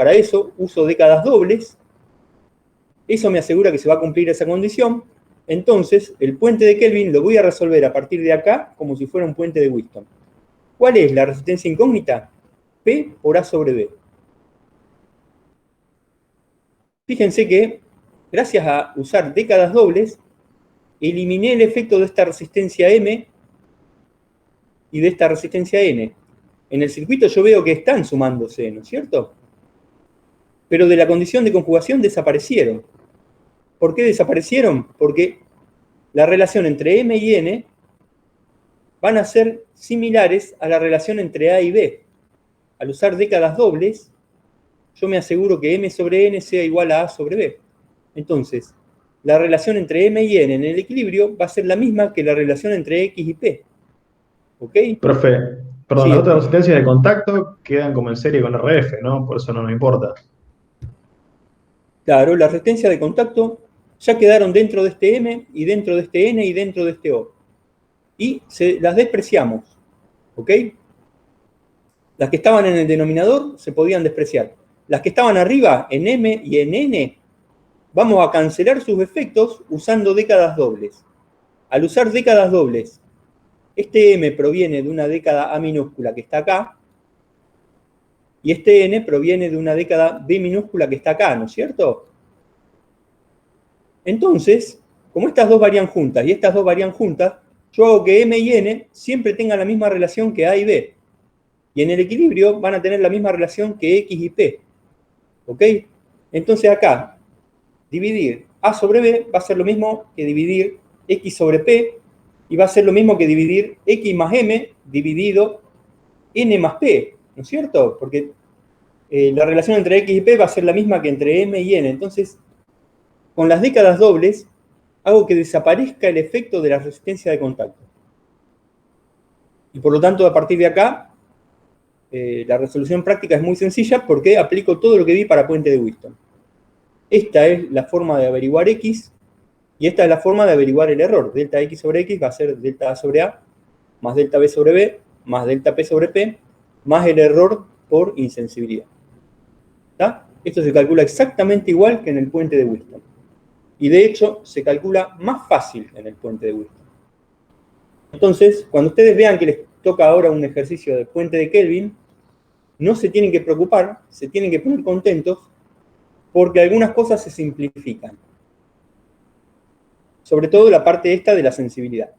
para eso uso décadas dobles. Eso me asegura que se va a cumplir esa condición. Entonces, el puente de Kelvin lo voy a resolver a partir de acá como si fuera un puente de Wheaton. ¿Cuál es la resistencia incógnita? P por A sobre B. Fíjense que, gracias a usar décadas dobles, eliminé el efecto de esta resistencia M y de esta resistencia N. En el circuito yo veo que están sumándose, ¿no es cierto? Pero de la condición de conjugación desaparecieron. ¿Por qué desaparecieron? Porque la relación entre M y N van a ser similares a la relación entre A y B. Al usar décadas dobles, yo me aseguro que M sobre N sea igual a A sobre B. Entonces, la relación entre M y N en el equilibrio va a ser la misma que la relación entre X y P. ¿Ok? Profe, perdón, Sí, las otras resistencias de contacto quedan como en serie con RF, ¿no? Por eso no me importa. claro, las resistencias de contacto ya quedaron dentro de este M y dentro de este N y dentro de este O. Y las despreciamos. ¿Ok? Las que estaban en el denominador se podían despreciar. Las que estaban arriba, en M y en N, vamos a cancelar sus efectos usando décadas dobles. Al usar décadas dobles, este M proviene de una década A minúscula que está acá, y este N proviene de una década B minúscula que está acá, ¿no es cierto? Entonces, como estas dos varían juntas y estas dos varían juntas, yo hago que M y N siempre tengan la misma relación que A y B. Y en el equilibrio van a tener la misma relación que X y P. ¿Ok? Entonces acá, dividir A sobre B va a ser lo mismo que dividir X sobre P, y va a ser lo mismo que dividir X más M dividido N más P, ¿no es cierto? Porque la relación entre X y P va a ser la misma que entre M y N. Entonces, con las décadas dobles, hago que desaparezca el efecto de la resistencia de contacto. Y por lo tanto, a partir de acá, la resolución práctica es muy sencilla porque aplico todo lo que vi para puente de Wheaton. Esta es la forma de averiguar X, y esta es la forma de averiguar el error. Delta X sobre X va a ser delta A sobre A, más delta B sobre B, más delta P sobre P, más el error por insensibilidad. ¿Está? Esto se calcula exactamente igual que en el puente de Wheaton. Y de hecho, se calcula más fácil en el puente de Wheaton. Entonces, cuando ustedes vean que les toca ahora un ejercicio de puente de Kelvin, no se tienen que preocupar, se tienen que poner contentos, porque algunas cosas se simplifican. Sobre todo la parte esta de la sensibilidad.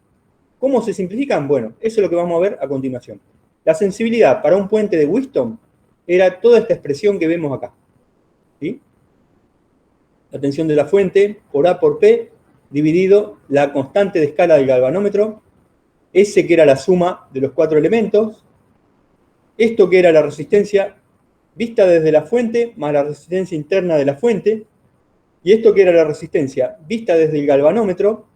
¿Cómo se simplifican? Bueno, eso es lo que vamos a ver a continuación. La sensibilidad para un puente de Wheaton era toda esta expresión que vemos acá. ¿Sí? La tensión de la fuente por A por P dividido la constante de escala del galvanómetro, S que era la suma de los cuatro elementos, esto que era la resistencia vista desde la fuente más la resistencia interna de la fuente, y esto que era la resistencia vista desde el galvanómetro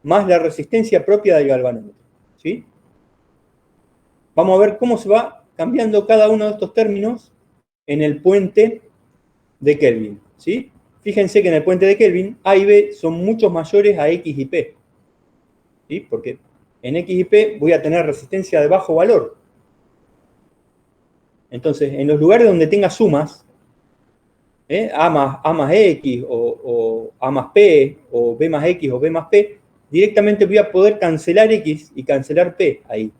más la resistencia propia del galvanómetro. ¿Sí? Vamos a ver cómo se va cambiando cada uno de estos términos en el puente de Kelvin. ¿Sí? Fíjense que en el puente de Kelvin A y B son mucho mayores a X y P. ¿Sí? Porque en X y P voy a tener resistencia de bajo valor. Entonces, en los lugares donde tenga sumas, A más X, o A más P, o B más X, o B más P, directamente voy a poder cancelar X y cancelar P ahí.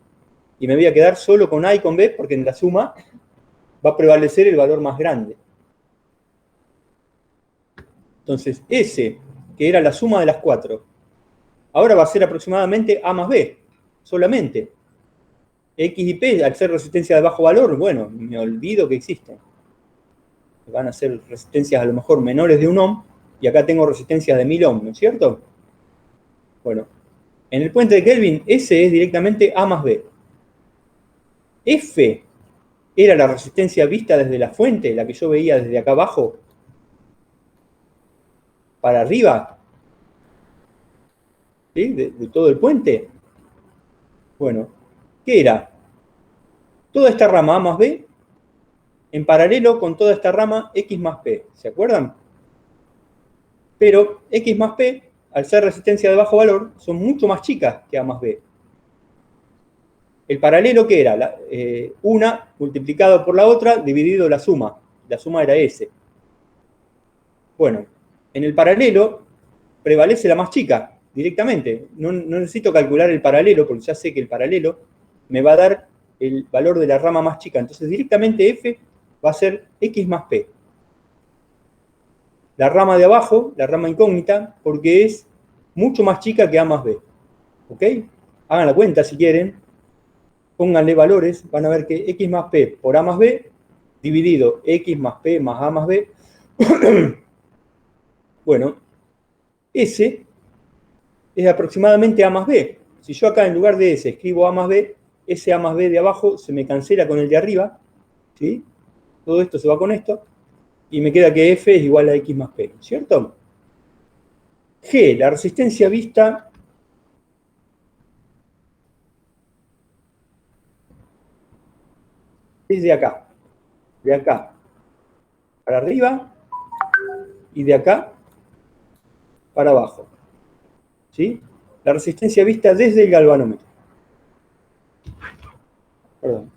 Y me voy a quedar solo con A y con B, porque en la suma va a prevalecer el valor más grande. Entonces, S, que era la suma de las cuatro, ahora va a ser aproximadamente A más B, solamente. X y P, al ser resistencia de bajo valor, bueno, me olvido que existen. Van a ser resistencias a lo mejor menores de 1 ohm, y acá tengo resistencias de 1000 ohm, ¿no es cierto? Bueno, en el puente de Kelvin, S es directamente A más B. F era la resistencia vista desde la fuente, la que yo veía desde acá abajo para arriba, ¿sí? de todo el puente. Bueno, ¿qué era? Toda esta rama A más B en paralelo con toda esta rama X más P, ¿se acuerdan? Pero X más P, al ser resistencia de bajo valor, son mucho más chicas que A más B. El paralelo, ¿qué era? Una multiplicado por la otra dividido la suma. la suma era S. Bueno, en el paralelo prevalece la más chica directamente. No necesito calcular el paralelo, porque ya sé que el paralelo me va a dar el valor de la rama más chica. Entonces directamente F va a ser X más P. La rama de abajo, la rama incógnita, porque es mucho más chica que A más B. ¿Ok? Hagan la cuenta si quieren. Pónganle valores. Van a ver que X más P por A más B dividido X más P más A más B. Bueno, S es aproximadamente A más B. Si yo acá en lugar de S escribo A más B, ese A más B de abajo se me cancela con el de arriba. ¿Sí? Todo esto se va con esto. Y me queda que F es igual a X más P, ¿cierto? G, la resistencia vista es de acá para arriba y de acá para abajo. ¿Sí? La resistencia vista desde el galvanómetro. Perdón.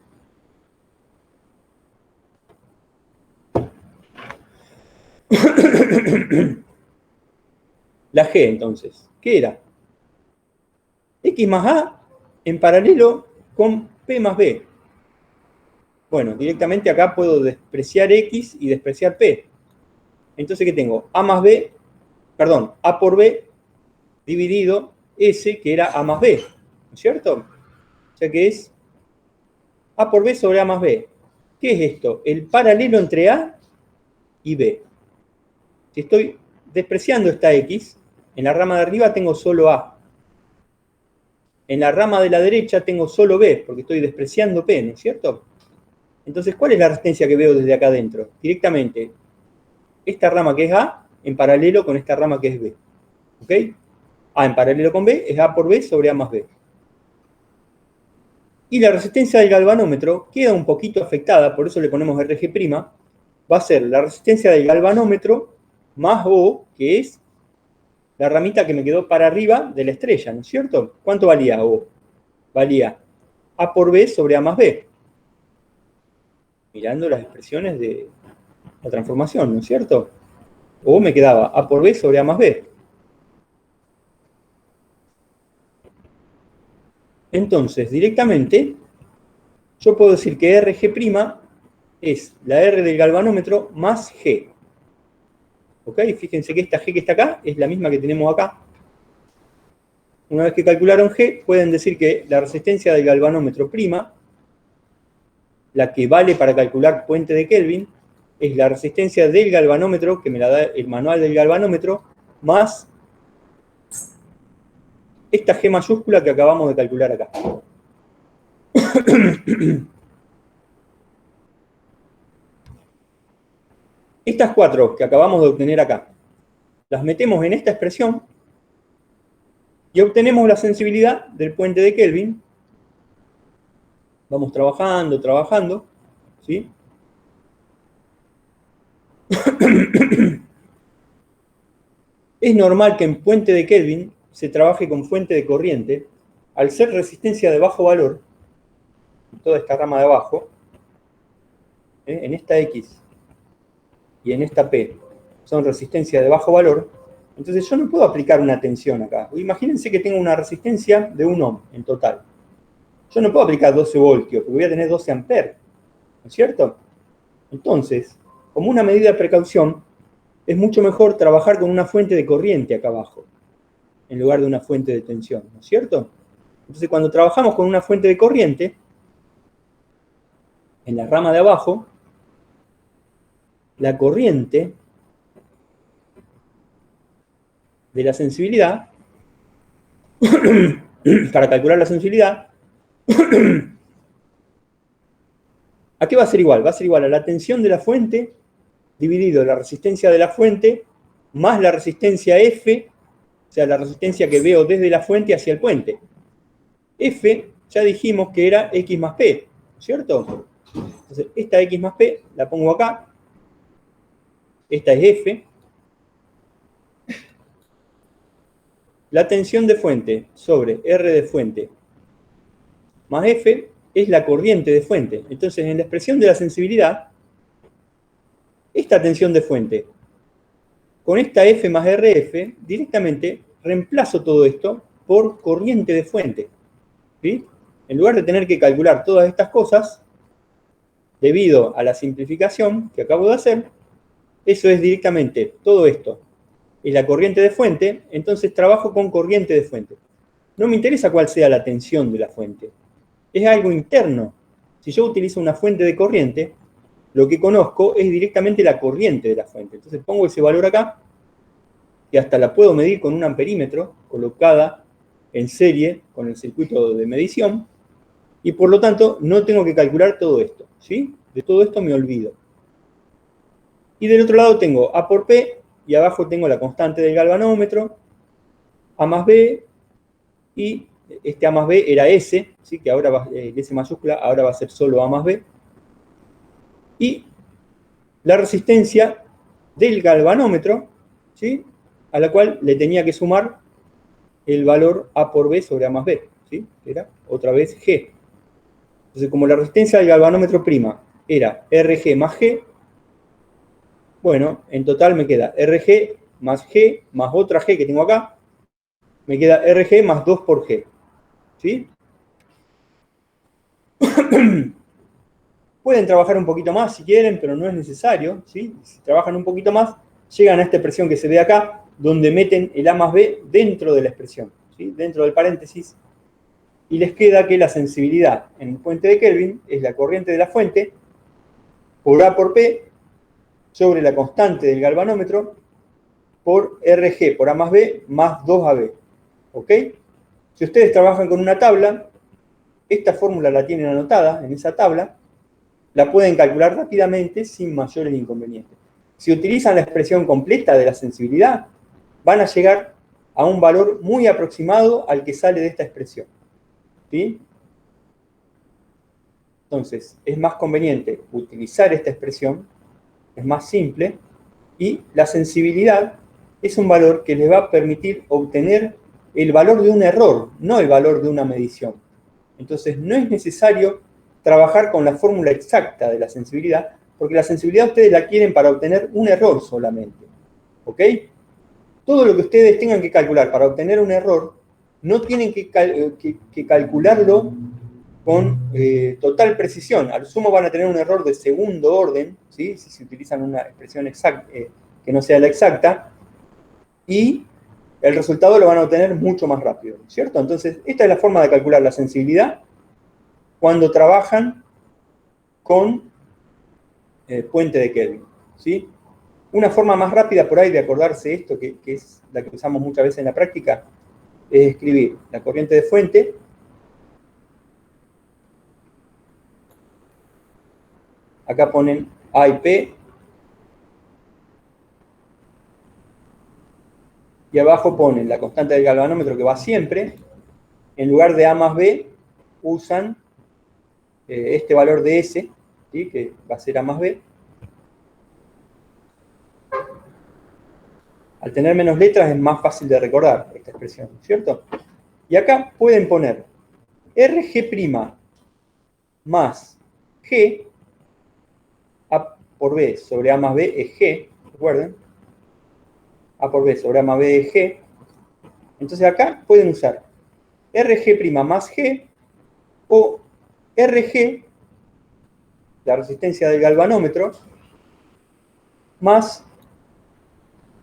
La G, entonces, ¿qué era? X más A en paralelo con P más B. Bueno, directamente acá puedo despreciar X y despreciar P. Entonces, ¿qué tengo? A más B, perdón, A por B dividido S, que era A más B, ¿no es cierto? O sea que es A por B sobre A más B. ¿Qué es esto? El paralelo entre A y B. Si estoy despreciando esta X, en la rama de arriba tengo solo A. En la rama de la derecha tengo solo B, porque estoy despreciando P, ¿no es cierto? Entonces, ¿cuál es la resistencia que veo desde acá adentro? Directamente, esta rama que es A, en paralelo con esta rama que es B. ¿Ok? A en paralelo con B es A por B sobre A más B. Y la resistencia del galvanómetro queda un poquito afectada, por eso le ponemos Rg', va a ser la resistencia del galvanómetro más O, que es la ramita que me quedó para arriba de la estrella, ¿no es cierto? ¿Cuánto valía O? Valía A por B sobre A más B. Mirando las expresiones de la transformación, ¿no es cierto? O me quedaba A por B sobre A más B. Entonces, directamente, yo puedo decir que Rg' es la R del galvanómetro más G. ¿Ok? Fíjense que esta G que está acá es la misma que tenemos acá. Una vez que calcularon G, pueden decir que la resistencia del galvanómetro prima, la que vale para calcular puente de Kelvin, es la resistencia del galvanómetro, que me la da el manual del galvanómetro, más esta G mayúscula que acabamos de calcular acá. Estas cuatro que acabamos de obtener acá, las metemos en esta expresión y obtenemos la sensibilidad del puente de Kelvin. Vamos trabajando, trabajando, ¿sí? Es normal que en puente de Kelvin se trabaje con fuente de corriente. Al ser resistencia de bajo valor, toda esta rama de abajo, en esta X y en esta P, son resistencia de bajo valor, entonces yo no puedo aplicar una tensión acá. Imagínense que tengo una resistencia de 1 ohm en total. Yo no puedo aplicar 12 voltios, porque voy a tener 12 amperes, ¿no es cierto? Entonces, como una medida de precaución, es mucho mejor trabajar con una fuente de corriente acá abajo, en lugar de una fuente de tensión, ¿no es cierto? Entonces, cuando trabajamos con una fuente de corriente, en la rama de abajo, la corriente de la sensibilidad, para calcular la sensibilidad, ¿a qué va a ser igual? Va a ser igual a la tensión de la fuente dividido la resistencia de la fuente más la resistencia F, o sea, la resistencia que veo desde la fuente hacia el puente. F, ya dijimos que era X más P, ¿cierto? Entonces, esta X más P la pongo acá. Esta es F. La tensión de fuente sobre R de fuente más F es la corriente de fuente. Entonces, en la expresión de la sensibilidad, esta tensión de fuente con esta F más RF, directamente reemplazo todo esto por corriente de fuente. ¿Sí? En lugar de tener que calcular todas estas cosas, debido a la simplificación que acabo de hacer, eso es directamente todo esto. Es la corriente de fuente, entonces trabajo con corriente de fuente. No me interesa cuál sea la tensión de la fuente. Es algo interno. Si yo utilizo una fuente de corriente, lo que conozco es directamente la corriente de la fuente. Entonces pongo ese valor acá, y hasta la puedo medir con un amperímetro colocada en serie con el circuito de medición, y por lo tanto no tengo que calcular todo esto, ¿sí? De todo esto me olvido. Y del otro lado tengo A por P, y abajo tengo la constante del galvanómetro, A más B, y este A más B era S, ¿sí? Que ahora va, S mayúscula, ahora va a ser solo A más B, y la resistencia del galvanómetro, ¿sí? A la cual le tenía que sumar el valor A por B sobre A más B, ¿sí? Que era otra vez G. Entonces, como la resistencia del galvanómetro prima era RG más G, bueno, en total me queda RG más G más otra G que tengo acá, me queda RG más 2 por G, ¿sí? Pueden trabajar un poquito más si quieren, pero no es necesario, ¿sí? Si trabajan un poquito más, llegan a esta expresión que se ve acá, donde meten el A más B dentro de la expresión, ¿sí? Dentro del paréntesis, y les queda que la sensibilidad en el puente de Kelvin es la corriente de la fuente por A por P sobre la constante del galvanómetro por RG por A más B más 2AB. ¿Ok? Si ustedes trabajan con una tabla, esta fórmula la tienen anotada en esa tabla, la pueden calcular rápidamente sin mayores inconvenientes. Si utilizan la expresión completa de la sensibilidad, van a llegar a un valor muy aproximado al que sale de esta expresión. ¿Sí? Entonces, es más conveniente utilizar esta expresión, es más simple, y la sensibilidad es un valor que les va a permitir obtener el valor de un error, no el valor de una medición. Entonces, no es necesario trabajar con la fórmula exacta de la sensibilidad, porque la sensibilidad ustedes la quieren para obtener un error solamente. ¿Ok? Todo lo que ustedes tengan que calcular para obtener un error, no tienen que calcularlo con total precisión. Al sumo van a tener un error de segundo orden, ¿sí? Si se utilizan una expresión exacta, que no sea la exacta, y el resultado lo van a obtener mucho más rápido, ¿cierto? Entonces, esta es la forma de calcular la sensibilidad cuando trabajan con puente de Kelvin, ¿sí? Una forma más rápida por ahí de acordarse esto, que es la que usamos muchas veces en la práctica, es escribir la corriente de fuente acá ponen A y P, y abajo ponen la constante del galvanómetro que va siempre. En lugar de A más B, usan este valor de S, ¿sí? Que va a ser A más B. Al tener menos letras es más fácil de recordar esta expresión, ¿cierto? Y acá pueden poner RG' más G, A por B sobre A más B es G, recuerden. A por B sobre A más B es G. Entonces acá pueden usar RG' más G o RG, la resistencia del galvanómetro, más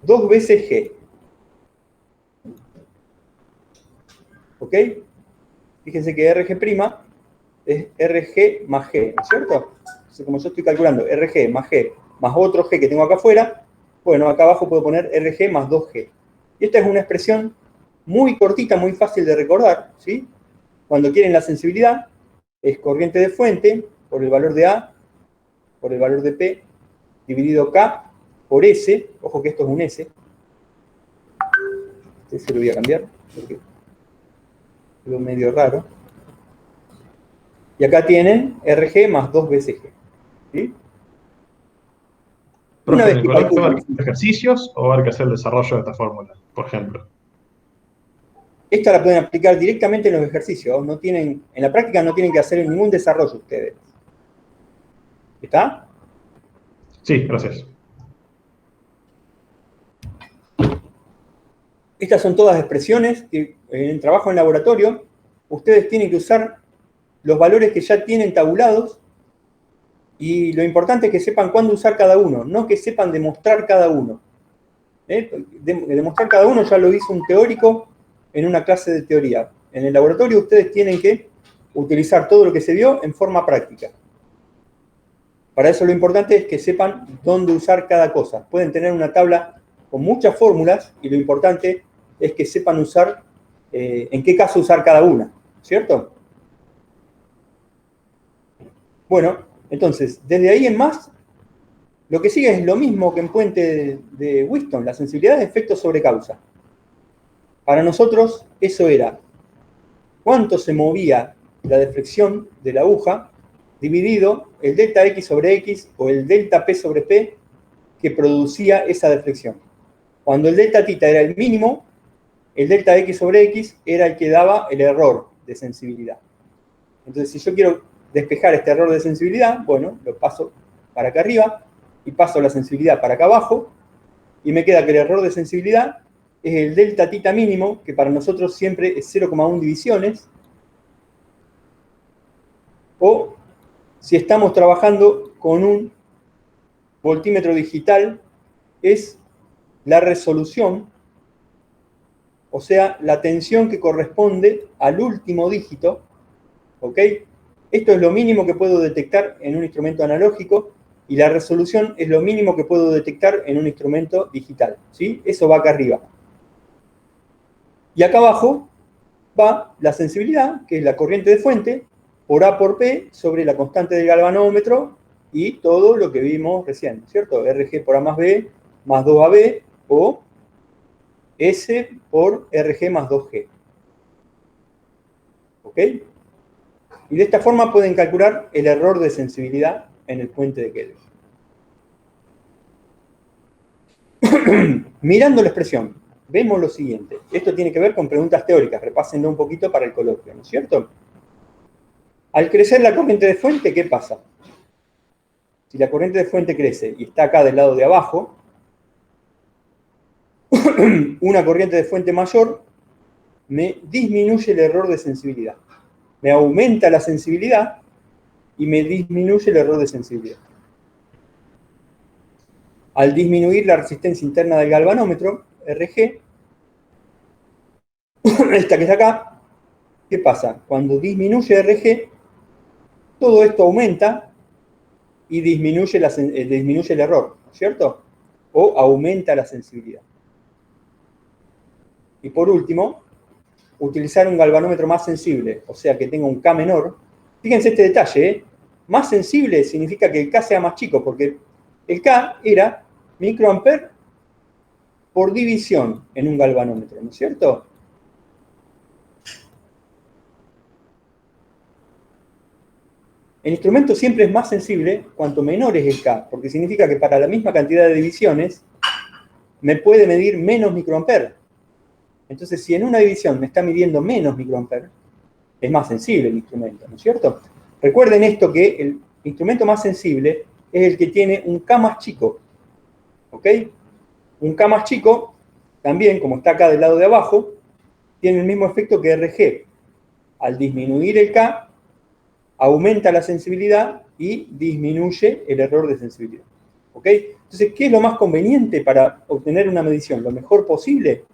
2 veces G. ¿Ok? Fíjense que RG' es RG más G, ¿no es cierto? Entonces, como yo estoy calculando RG más G más otro G que tengo acá afuera, bueno, acá abajo puedo poner RG más 2G. Y esta es una expresión muy cortita, muy fácil de recordar, ¿sí? Cuando quieren la sensibilidad, es corriente de fuente por el valor de A, por el valor de P, dividido K por S, ojo que esto es un S, este se lo voy a cambiar, porque quedó medio raro. Y acá tienen RG más 2 veces G. ¿Sí? Una Profe, ¿en vez el que colegio va a haber calculan, ejercicios o va a haber que hacer el desarrollo de esta fórmula, por ejemplo? esta la pueden aplicar directamente en los ejercicios. No tienen, en la práctica no tienen que hacer ningún desarrollo ustedes. ¿Está? Sí, gracias. Estas son todas expresiones que en el trabajo en laboratorio ustedes tienen que usar los valores que ya tienen tabulados y lo importante es que sepan cuándo usar cada uno, no que sepan demostrar cada uno. Demostrar cada uno ya lo hizo un teórico en una clase de teoría. En el laboratorio ustedes tienen que utilizar todo lo que se vio en forma práctica. Para eso lo importante es que sepan dónde usar cada cosa. Pueden tener una tabla con muchas fórmulas y lo importante es que sepan usar, en qué caso usar cada una, ¿cierto? Bueno, entonces, desde ahí en más, lo que sigue es lo mismo que en Puente de Whiston, la sensibilidad de efecto sobre causa. Para nosotros, eso era cuánto se movía la deflexión de la aguja dividido el delta X sobre X o el delta P sobre P que producía esa deflexión. Cuando el delta θ era el mínimo, el delta X sobre X era el que daba el error de sensibilidad. Entonces, si yo quiero despejar este error de sensibilidad, bueno, lo paso para acá arriba y paso la sensibilidad para acá abajo y me queda que el error de sensibilidad es el delta θ mínimo, que para nosotros siempre es 0,1 divisiones, o si estamos trabajando con un voltímetro digital, es la resolución, o sea, la tensión que corresponde al último dígito, ¿ok? Esto es lo mínimo que puedo detectar en un instrumento analógico y la resolución es lo mínimo que puedo detectar en un instrumento digital, ¿sí? Eso va acá arriba. Y acá abajo va la sensibilidad, que es la corriente de fuente, por A por P sobre la constante del galvanómetro y todo lo que vimos recién, ¿cierto? RG por A más B más 2AB o S por RG más 2G. ¿Ok? Y de esta forma pueden calcular el error de sensibilidad en el puente de Kelvin. Mirando la expresión, vemos lo siguiente. Esto tiene que ver con preguntas teóricas, repásenlo un poquito para el coloquio, ¿no es cierto? Al crecer la corriente de fuente, ¿qué pasa? Si la corriente de fuente crece y está acá del lado de abajo, una corriente de fuente mayor me disminuye el error de sensibilidad. Me aumenta la sensibilidad y me disminuye el error de sensibilidad. Al disminuir la resistencia interna del galvanómetro, RG, esta que está acá, ¿qué pasa? Cuando disminuye RG, todo esto aumenta y disminuye el error, ¿cierto? O aumenta la sensibilidad. Y por último, utilizar un galvanómetro más sensible, o sea, que tenga un K menor. Fíjense este detalle, ¿eh? Más sensible significa que el K sea más chico, porque el K era microamper por división en un galvanómetro, ¿no es cierto? El instrumento siempre es más sensible cuanto menor es el K, porque significa que para la misma cantidad de divisiones me puede medir menos microamper. Entonces, si en una división me está midiendo menos microamper, es más sensible el instrumento, ¿no es cierto? Recuerden esto, que el instrumento más sensible es el que tiene un K más chico, ¿ok? Un K más chico, también, como está acá del lado de abajo, tiene el mismo efecto que RG. Al disminuir el K, aumenta la sensibilidad y disminuye el error de sensibilidad. ¿Ok? Entonces, ¿qué es lo más conveniente para obtener una medición? Lo mejor posible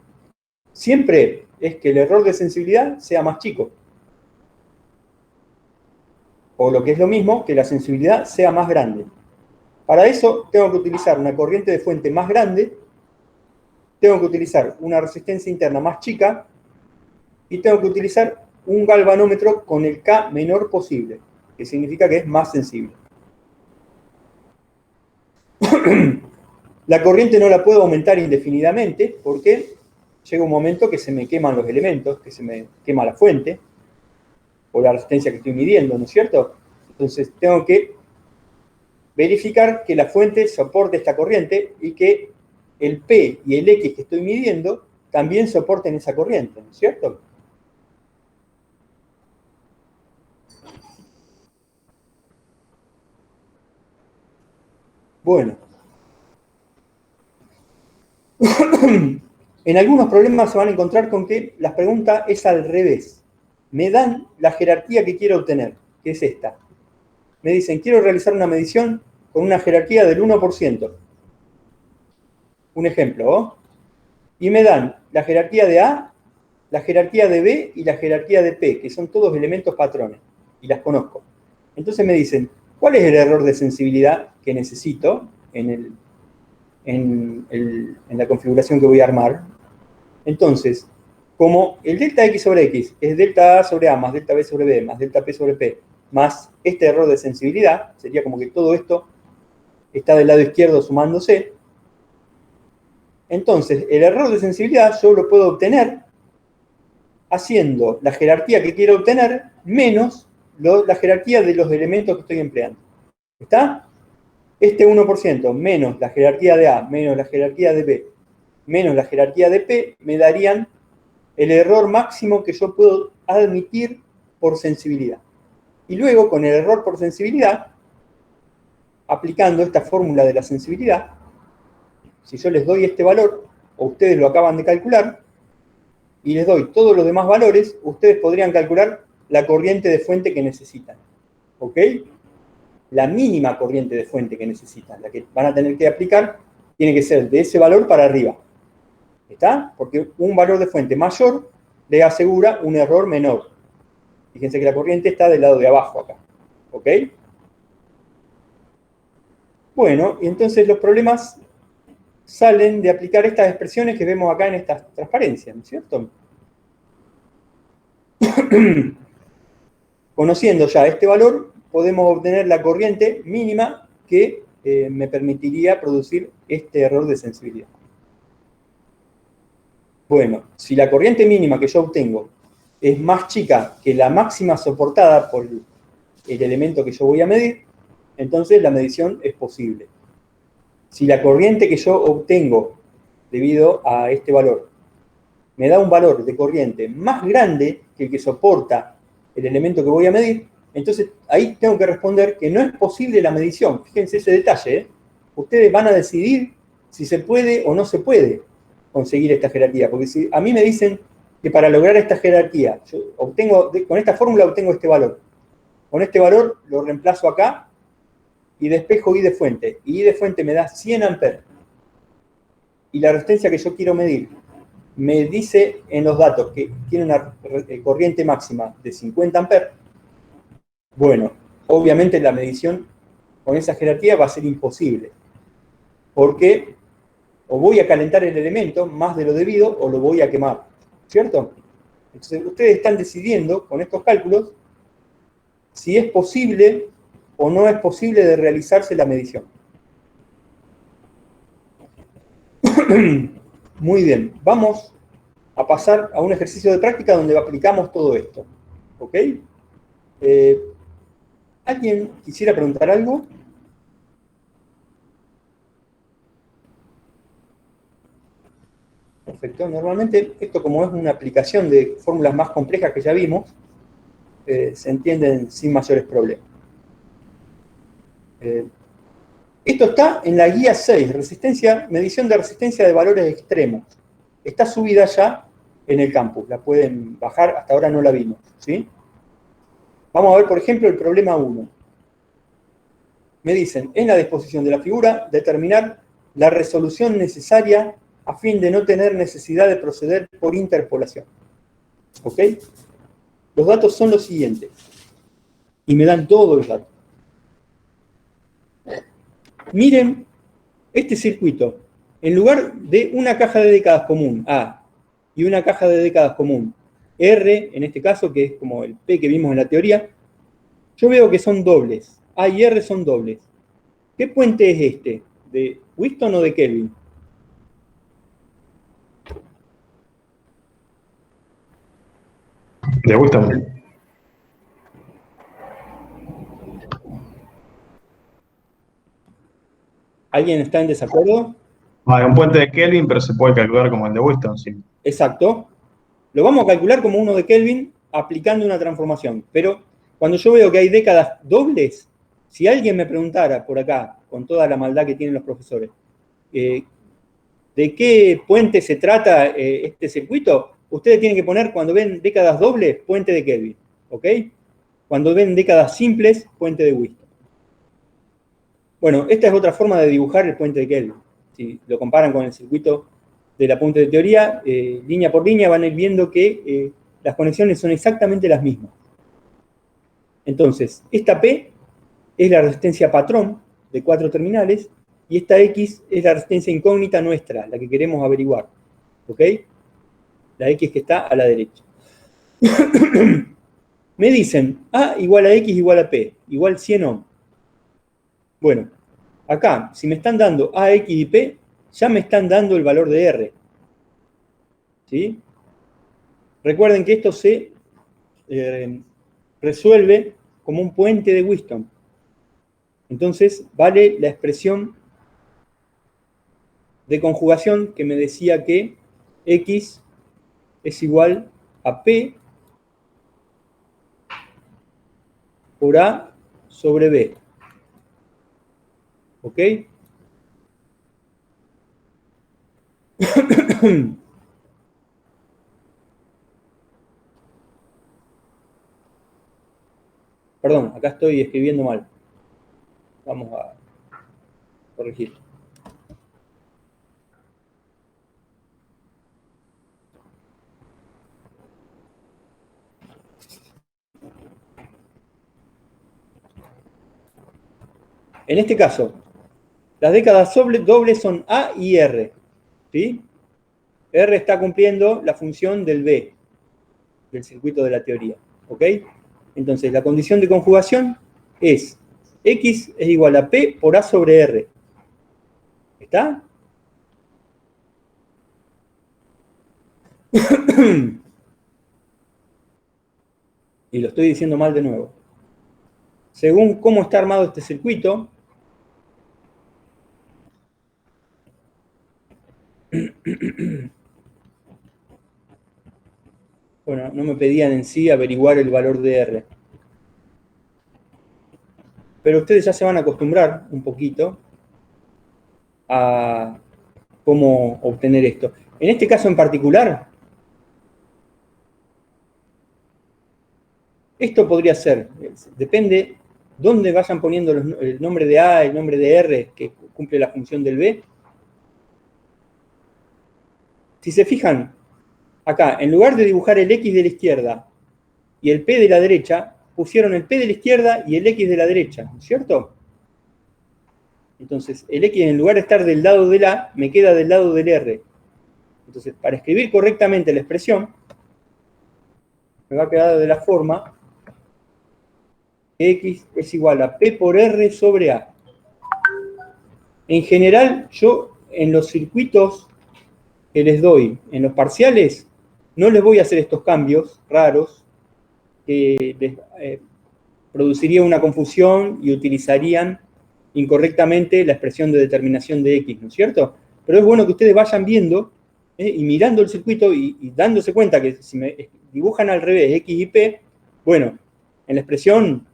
siempre es que el error de sensibilidad sea más chico. O lo que es lo mismo, que la sensibilidad sea más grande. Para eso tengo que utilizar una corriente de fuente más grande, tengo que utilizar una resistencia interna más chica y tengo que utilizar un galvanómetro con el K menor posible, que significa que es más sensible. La corriente no la puedo aumentar indefinidamente porque llega un momento que se me queman los elementos, que se me quema la fuente o la resistencia que estoy midiendo, ¿no es cierto? Entonces tengo que verificar que la fuente soporte esta corriente y que el P y el X que estoy midiendo también soporten esa corriente, ¿no es cierto? Bueno. En algunos problemas se van a encontrar con que la pregunta es al revés. Me dan la jerarquía que quiero obtener, que es esta. Me dicen, quiero realizar una medición con una jerarquía del 1%. Un ejemplo, ¿oh? Y me dan la jerarquía de A, la jerarquía de B y la jerarquía de P, que son todos elementos patrones, y las conozco. Entonces me dicen, ¿cuál es el error de sensibilidad que necesito en la configuración que voy a armar? Entonces, como el delta X sobre X es delta A sobre A más delta B sobre B más delta P sobre P más este error de sensibilidad, sería como que todo esto está del lado izquierdo sumándose. Entonces, el error de sensibilidad yo lo puedo obtener haciendo la jerarquía que quiero obtener menos la jerarquía de los elementos que estoy empleando. ¿Está? Este 1% menos la jerarquía de A menos la jerarquía de B menos la jerarquía de P me darían el error máximo que yo puedo admitir por sensibilidad. Y luego, con el error por sensibilidad, aplicando esta fórmula de la sensibilidad, si yo les doy este valor, o ustedes lo acaban de calcular, y les doy todos los demás valores, ustedes podrían calcular la corriente de fuente que necesitan. ¿Ok? La mínima corriente de fuente que necesitan, la que van a tener que aplicar, tiene que ser de ese valor para arriba. ¿Está? Porque un valor de fuente mayor le asegura un error menor. Fíjense que la corriente está del lado de abajo acá. ¿Ok? Bueno, y entonces los problemas salen de aplicar estas expresiones que vemos acá en esta transparencia, ¿no es cierto? Conociendo ya este valor, podemos obtener la corriente mínima que me permitiría producir este error de sensibilidad. Bueno, si la corriente mínima que yo obtengo es más chica que la máxima soportada por el elemento que yo voy a medir, entonces la medición es posible. Si la corriente que yo obtengo debido a este valor me da un valor de corriente más grande que el que soporta el elemento que voy a medir, entonces ahí tengo que responder que no es posible la medición. Fíjense ese detalle, ¿eh? Ustedes van a decidir si se puede o no se puede conseguir esta jerarquía, porque si a mí me dicen que para lograr esta jerarquía, yo obtengo, con esta fórmula obtengo este valor. Con este valor lo reemplazo acá y despejo I de fuente. Y I de fuente me da 100 amperes. Y la resistencia que yo quiero medir me dice en los datos que tiene una corriente máxima de 50 amperes. Bueno, obviamente la medición con esa jerarquía va a ser imposible. Porque o voy a calentar el elemento más de lo debido o lo voy a quemar. ¿Cierto? Entonces ustedes están decidiendo con estos cálculos si es posible o no es posible de realizarse la medición. Muy bien, vamos a pasar a un ejercicio de práctica donde aplicamos todo esto. ¿Ok? ¿Alguien quisiera preguntar algo? Perfecto. Normalmente esto, como es una aplicación de fórmulas más complejas que ya vimos, se entienden sin mayores problemas. Esto está en la guía 6, medición de resistencia de valores extremos. Está subida ya en el campus, la pueden bajar, hasta ahora no la vimos, ¿sí? Vamos a ver, por ejemplo, el problema 1. Me dicen, en la disposición de la figura, determinar la resolución necesaria a fin de no tener necesidad de proceder por interpolación. ¿Ok? Los datos son los siguientes. Y me dan todos los datos. Miren este circuito. En lugar de una caja de décadas común, A, y una caja de décadas común, R, en este caso, que es como el P que vimos en la teoría, yo veo que son dobles. A y R son dobles. ¿Qué puente es este? ¿De Wheaton o de Kelvin? ¿Le gusta? ¿Alguien está en desacuerdo? Hay un puente de Kelvin, pero se puede calcular como el de Wheaton, sí. Exacto. Lo vamos a calcular como uno de Kelvin aplicando una transformación. Pero cuando yo veo que hay décadas dobles, si alguien me preguntara por acá, con toda la maldad que tienen los profesores, ¿de de qué puente se trata este circuito, ustedes tienen que poner, cuando ven décadas dobles, puente de Kelvin, ¿ok? Cuando ven décadas simples, puente de Whiston. Bueno, esta es otra forma de dibujar el puente de Kelvin. Si lo comparan con el circuito de la punta de teoría, línea por línea van a ir viendo que las conexiones son exactamente las mismas. Entonces, esta P es la resistencia patrón de 4 terminales, y esta X es la resistencia incógnita nuestra, la que queremos averiguar. ¿Ok? La X que está a la derecha. Me dicen A igual a X igual a P, igual 100 ohm. Bueno, acá, si me están dando A, X y P, ya me están dando el valor de R. ¿Sí? Recuerden que esto se resuelve como un puente de Whiston. Entonces, vale la expresión de conjugación que me decía que X es igual a P por A sobre B. ¿Ok? Perdón, acá estoy escribiendo mal. Vamos a corregir. En este caso, las décadas dobles son A y R. ¿Sí? R está cumpliendo la función del B, del circuito de la teoría. ¿Ok? Entonces, la condición de conjugación es X es igual a P por A sobre R. ¿Está? Y lo estoy diciendo mal de nuevo. Según cómo está armado este circuito, bueno, no me pedían en sí averiguar el valor de R. Pero ustedes ya se van a acostumbrar un poquito a cómo obtener esto. En este caso en particular, esto podría ser, depende dónde vayan poniendo el nombre de A, el nombre de R, que cumple la función del B. Si se fijan, acá, en lugar de dibujar el X de la izquierda y el P de la derecha, pusieron el P de la izquierda y el X de la derecha, ¿no es cierto? Entonces, el X en lugar de estar del lado del A, me queda del lado del R. Entonces, para escribir correctamente la expresión, me va a quedar de la forma que X es igual a P por R sobre A. En general, yo en los circuitos que les doy, en los parciales, no les voy a hacer estos cambios raros que les produciría una confusión y utilizarían incorrectamente la expresión de determinación de X, ¿no es cierto? Pero es bueno que ustedes vayan viendo y mirando el circuito y dándose cuenta que si me dibujan al revés X y P, bueno, en la expresión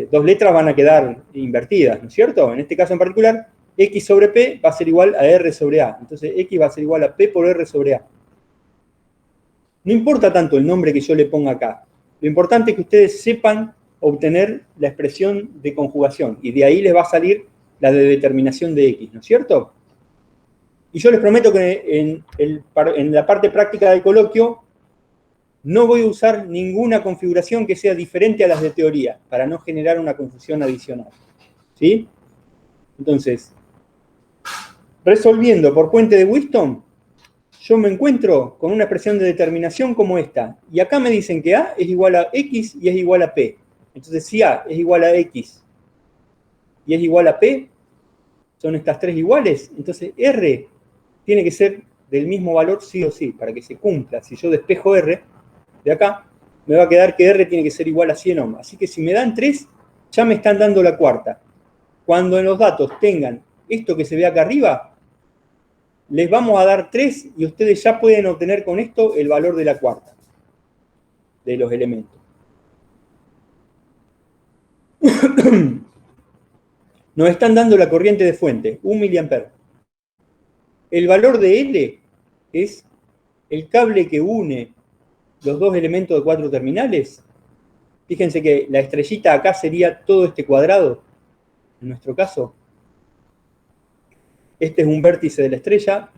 dos letras van a quedar invertidas, ¿no es cierto? En este caso en particular, X sobre P va a ser igual a R sobre A. Entonces X va a ser igual a P por R sobre A. No importa tanto el nombre que yo le ponga acá. Lo importante es que ustedes sepan obtener la expresión de conjugación, y de ahí les va a salir la de determinación de X, ¿no es cierto? Y yo les prometo que en la parte práctica del coloquio no voy a usar ninguna configuración que sea diferente a las de teoría, para no generar una confusión adicional. ¿Sí? Entonces, resolviendo por puente de Whiston, yo me encuentro con una expresión de determinación como esta. Y acá me dicen que A es igual a X y es igual a P. Entonces, si A es igual a X y es igual a P, son estas tres iguales, entonces R tiene que ser del mismo valor sí o sí, para que se cumpla. Si yo despejo R de acá, me va a quedar que R tiene que ser igual a 100 ohm. Así que si me dan 3, ya me están dando la cuarta. Cuando en los datos tengan esto que se ve acá arriba, les vamos a dar 3 y ustedes ya pueden obtener con esto el valor de la cuarta de los elementos. Nos están dando la corriente de fuente, 1 miliampere. El valor de L es el cable que une los dos elementos de 4 terminales. Fíjense que la estrellita acá sería todo este cuadrado, en nuestro caso. Este es un vértice de la estrella,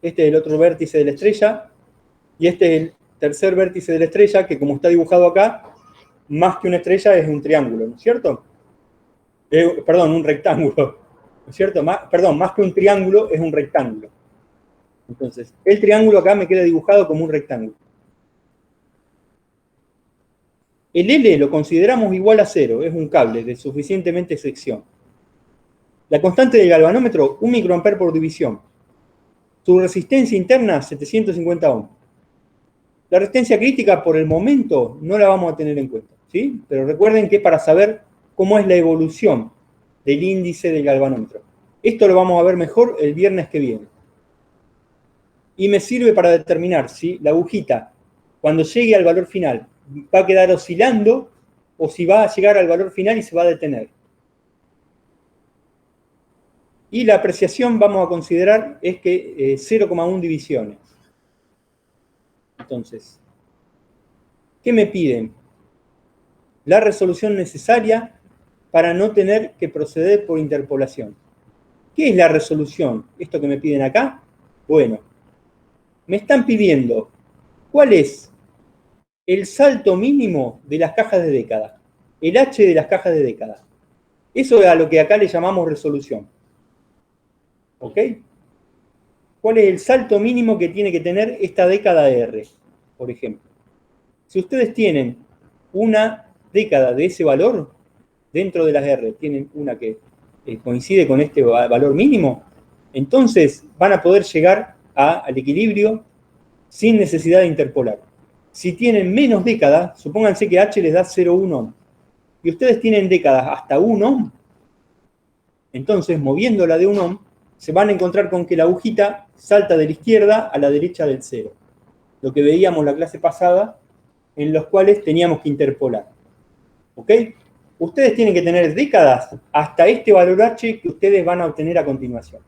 este es el otro vértice de la estrella, y este es el tercer vértice de la estrella, que como está dibujado acá, más que una estrella es un triángulo, ¿no es cierto? Perdón, un rectángulo, ¿no es cierto? Más que un triángulo es un rectángulo. Entonces, el triángulo acá me queda dibujado como un rectángulo. El L lo consideramos igual a 0, es un cable de suficientemente sección. La constante del galvanómetro, 1 microamper por división. Su resistencia interna, 750 ohms. La resistencia crítica, por el momento, no la vamos a tener en cuenta, ¿sí? Pero recuerden que para saber cómo es la evolución del índice del galvanómetro. Esto lo vamos a ver mejor el viernes que viene. Y me sirve para determinar si la agujita, cuando llegue al valor final, va a quedar oscilando o si va a llegar al valor final y se va a detener. Y la apreciación vamos a considerar es que 0,1 divisiones. Entonces, ¿qué me piden? La resolución necesaria para no tener que proceder por interpolación. ¿Qué es la resolución? Esto que me piden acá. Bueno, me están pidiendo cuál es el salto mínimo de las cajas de década, el H de las cajas de década. Eso es a lo que acá le llamamos resolución. ¿Ok? ¿Cuál es el salto mínimo que tiene que tener esta década R, por ejemplo? Si ustedes tienen una década de ese valor, dentro de las R tienen una que coincide con este valor mínimo, entonces van a poder llegar al equilibrio sin necesidad de interpolar. Si tienen menos décadas, supónganse que H les da 0,1 ohm, y ustedes tienen décadas hasta 1 ohm, entonces moviéndola de 1 ohm, se van a encontrar con que la agujita salta de la izquierda a la derecha del 0. Lo que veíamos la clase pasada, en los cuales teníamos que interpolar. ¿Ok? Ustedes tienen que tener décadas hasta este valor H que ustedes van a obtener a continuación.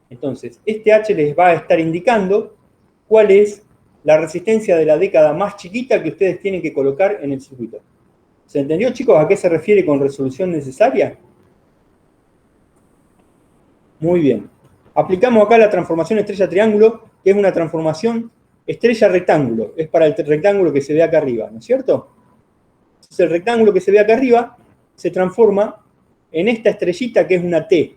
Entonces, este H les va a estar indicando cuál es la resistencia de la década más chiquita que ustedes tienen que colocar en el circuito. ¿Se entendió, chicos, a qué se refiere con resolución necesaria? Muy bien. Aplicamos acá la transformación estrella-triángulo, que es una transformación estrella-rectángulo. Es para el rectángulo que se ve acá arriba, ¿no es cierto? Entonces, el rectángulo que se ve acá arriba se transforma en esta estrellita que es una T.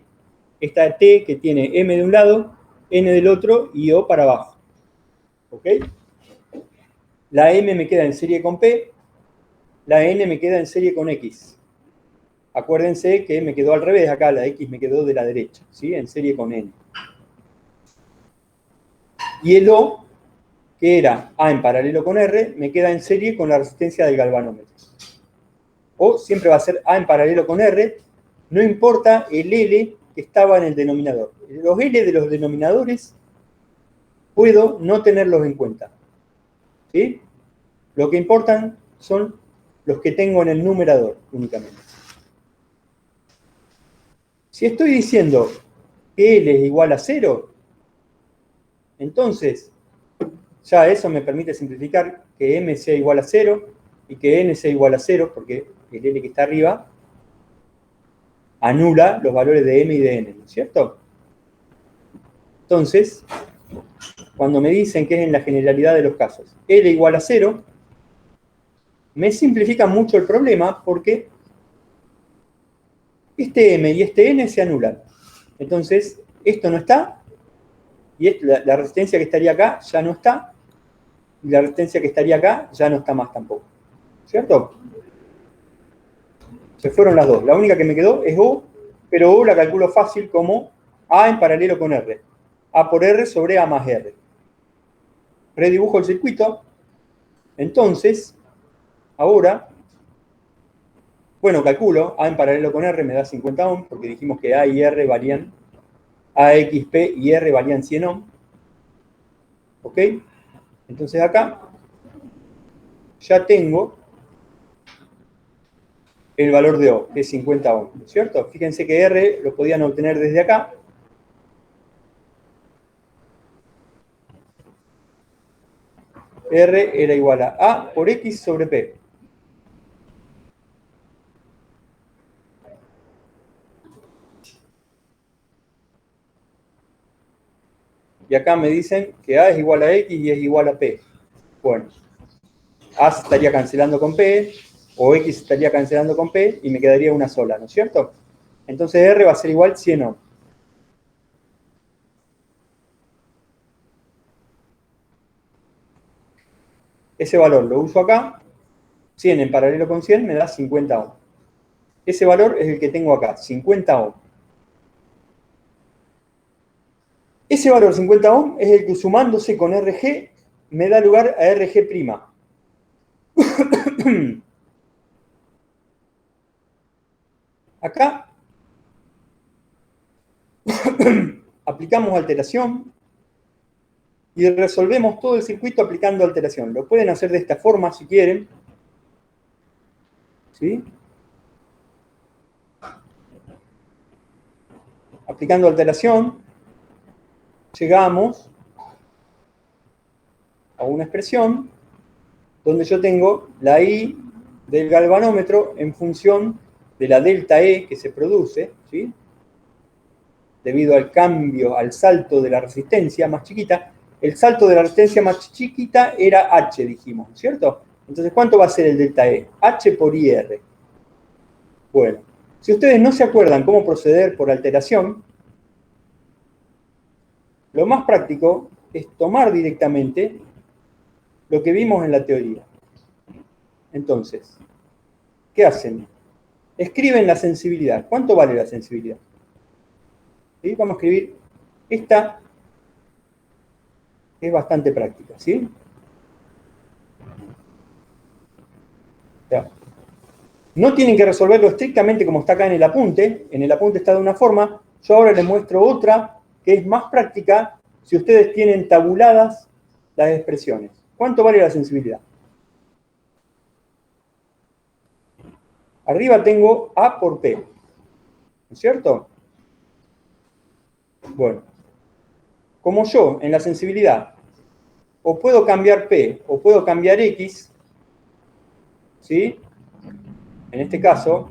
Esta T que tiene M de un lado, N del otro y O para abajo. ¿Ok? La M me queda en serie con P, la N me queda en serie con X. Acuérdense que me quedó al revés acá, la X me quedó de la derecha, ¿sí? En serie con N. Y el O, que era A en paralelo con R, me queda en serie con la resistencia del galvanómetro. O siempre va a ser A en paralelo con R, no importa el L que estaba en el denominador. Los L de los denominadores puedo no tenerlos en cuenta, ¿sí? Lo que importan son los que tengo en el numerador únicamente. Si estoy diciendo que L es igual a 0, entonces ya eso me permite simplificar que M sea igual a 0 y que N sea igual a 0, porque el L que está arriba anula los valores de M y de N, ¿no es cierto? Entonces, cuando me dicen que es en la generalidad de los casos L igual a 0, me simplifica mucho el problema porque este M y este N se anulan. Entonces, esto no está, y la resistencia que estaría acá ya no está, y la resistencia que estaría acá ya no está más tampoco. ¿Cierto? Se fueron las dos. La única que me quedó es O, pero O la calculo fácil como A en paralelo con R. A por R sobre A más R. Redibujo el circuito. Entonces, ahora, bueno, calculo, A en paralelo con R me da 50 ohms, porque dijimos que A y R valían, A, X, P y R valían 100 ohms. ¿Ok? Entonces acá ya tengo el valor de O, que es 50 ohms, ¿cierto? Fíjense que R lo podían obtener desde acá, R era igual a A por X sobre P. Y acá me dicen que A es igual a X y es igual a P. Bueno, A se estaría cancelando con P, o X se estaría cancelando con P, y me quedaría una sola, ¿no es cierto? Entonces R va a ser igual 100 ohm. Ese valor lo uso acá, 100 en paralelo con 100 me da 50 ohm. Ese valor es el que tengo acá, 50 ohm. Ese valor 50 ohm es el que sumándose con RG me da lugar a RG'. Acá aplicamos alteración y resolvemos todo el circuito aplicando alteración. Lo pueden hacer de esta forma si quieren. ¿Sí? Aplicando alteración, llegamos a una expresión donde yo tengo la I del galvanómetro en función de la delta E que se produce, ¿sí? Debido al cambio, al salto de la resistencia más chiquita. El salto de la resistencia más chiquita era H, dijimos, ¿cierto? Entonces, ¿cuánto va a ser el delta E? H por IR. Bueno, si ustedes no se acuerdan cómo proceder por alteración, lo más práctico es tomar directamente lo que vimos en la teoría. Entonces, ¿qué hacen? Escriben la sensibilidad. ¿Cuánto vale la sensibilidad? ¿Sí? Vamos a escribir esta, que es bastante práctica, ¿sí? Ya. No tienen que resolverlo estrictamente como está acá en el apunte. En el apunte está de una forma. Yo ahora les muestro otra que es más práctica si ustedes tienen tabuladas las expresiones. ¿Cuánto vale la sensibilidad? Arriba tengo A por P, ¿no es cierto? Bueno, como yo en la sensibilidad o puedo cambiar P o puedo cambiar X, ¿sí? En este caso,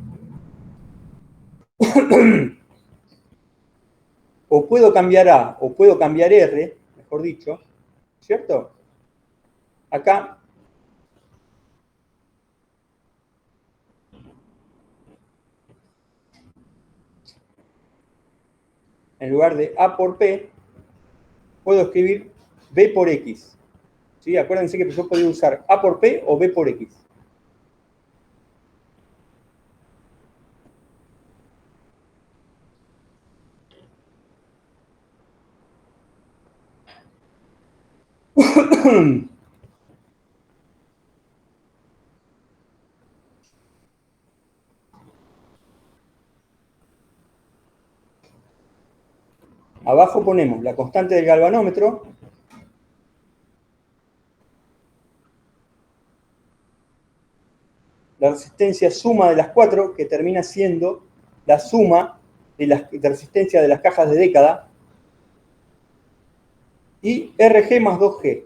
o puedo cambiar A o puedo cambiar R, mejor dicho, ¿cierto? Acá, en lugar de A por P, puedo escribir B por X. ¿Sí? Acuérdense que yo podía usar A por P o B por X. Abajo ponemos la constante del galvanómetro, la resistencia suma de las cuatro, que termina siendo la suma de resistencia de las cajas de década, y RG más 2G.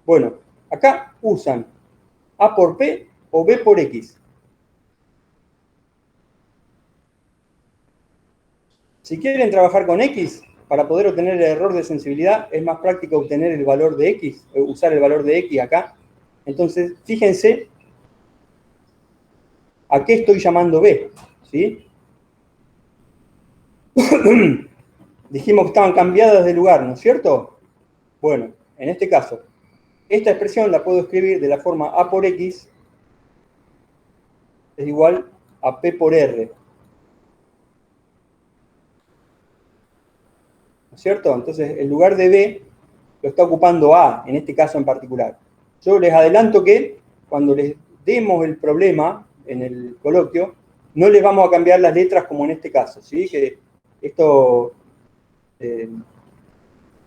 Bueno, acá usan A por P o B por X. Si quieren trabajar con X, para poder obtener el error de sensibilidad, es más práctico obtener el valor de X, usar el valor de X acá. Entonces, fíjense a qué estoy llamando B, ¿sí? Dijimos que estaban cambiadas de lugar, ¿no es cierto? Bueno, en este caso, esta expresión la puedo escribir de la forma A por X es igual a P por R. ¿No es cierto? Entonces, el lugar de B lo está ocupando A, en este caso en particular. Yo les adelanto que cuando les demos el problema en el coloquio, no les vamos a cambiar las letras como en este caso, ¿sí? Que esto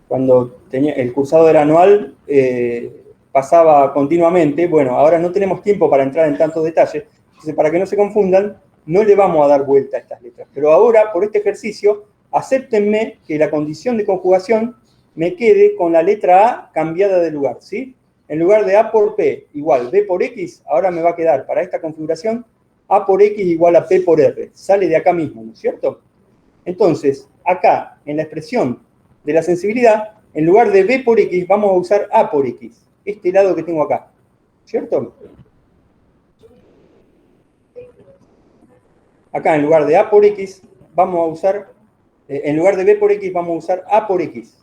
cuando el cursado era anual, pasaba continuamente. Bueno, ahora no tenemos tiempo para entrar en tantos detalles, entonces para que no se confundan, no le vamos a dar vuelta a estas letras. Pero ahora, por este ejercicio, acéptenme que la condición de conjugación me quede con la letra A cambiada de lugar, ¿sí? En lugar de A por P igual B por X, ahora me va a quedar para esta configuración A por X igual a P por R. Sale de acá mismo, ¿no es cierto? Entonces, acá, en la expresión de la sensibilidad, en lugar de B por X, vamos a usar A por X. Este lado que tengo acá, ¿cierto? Acá, en lugar de A por X, vamos a usar, en lugar de B por X, vamos a usar A por X.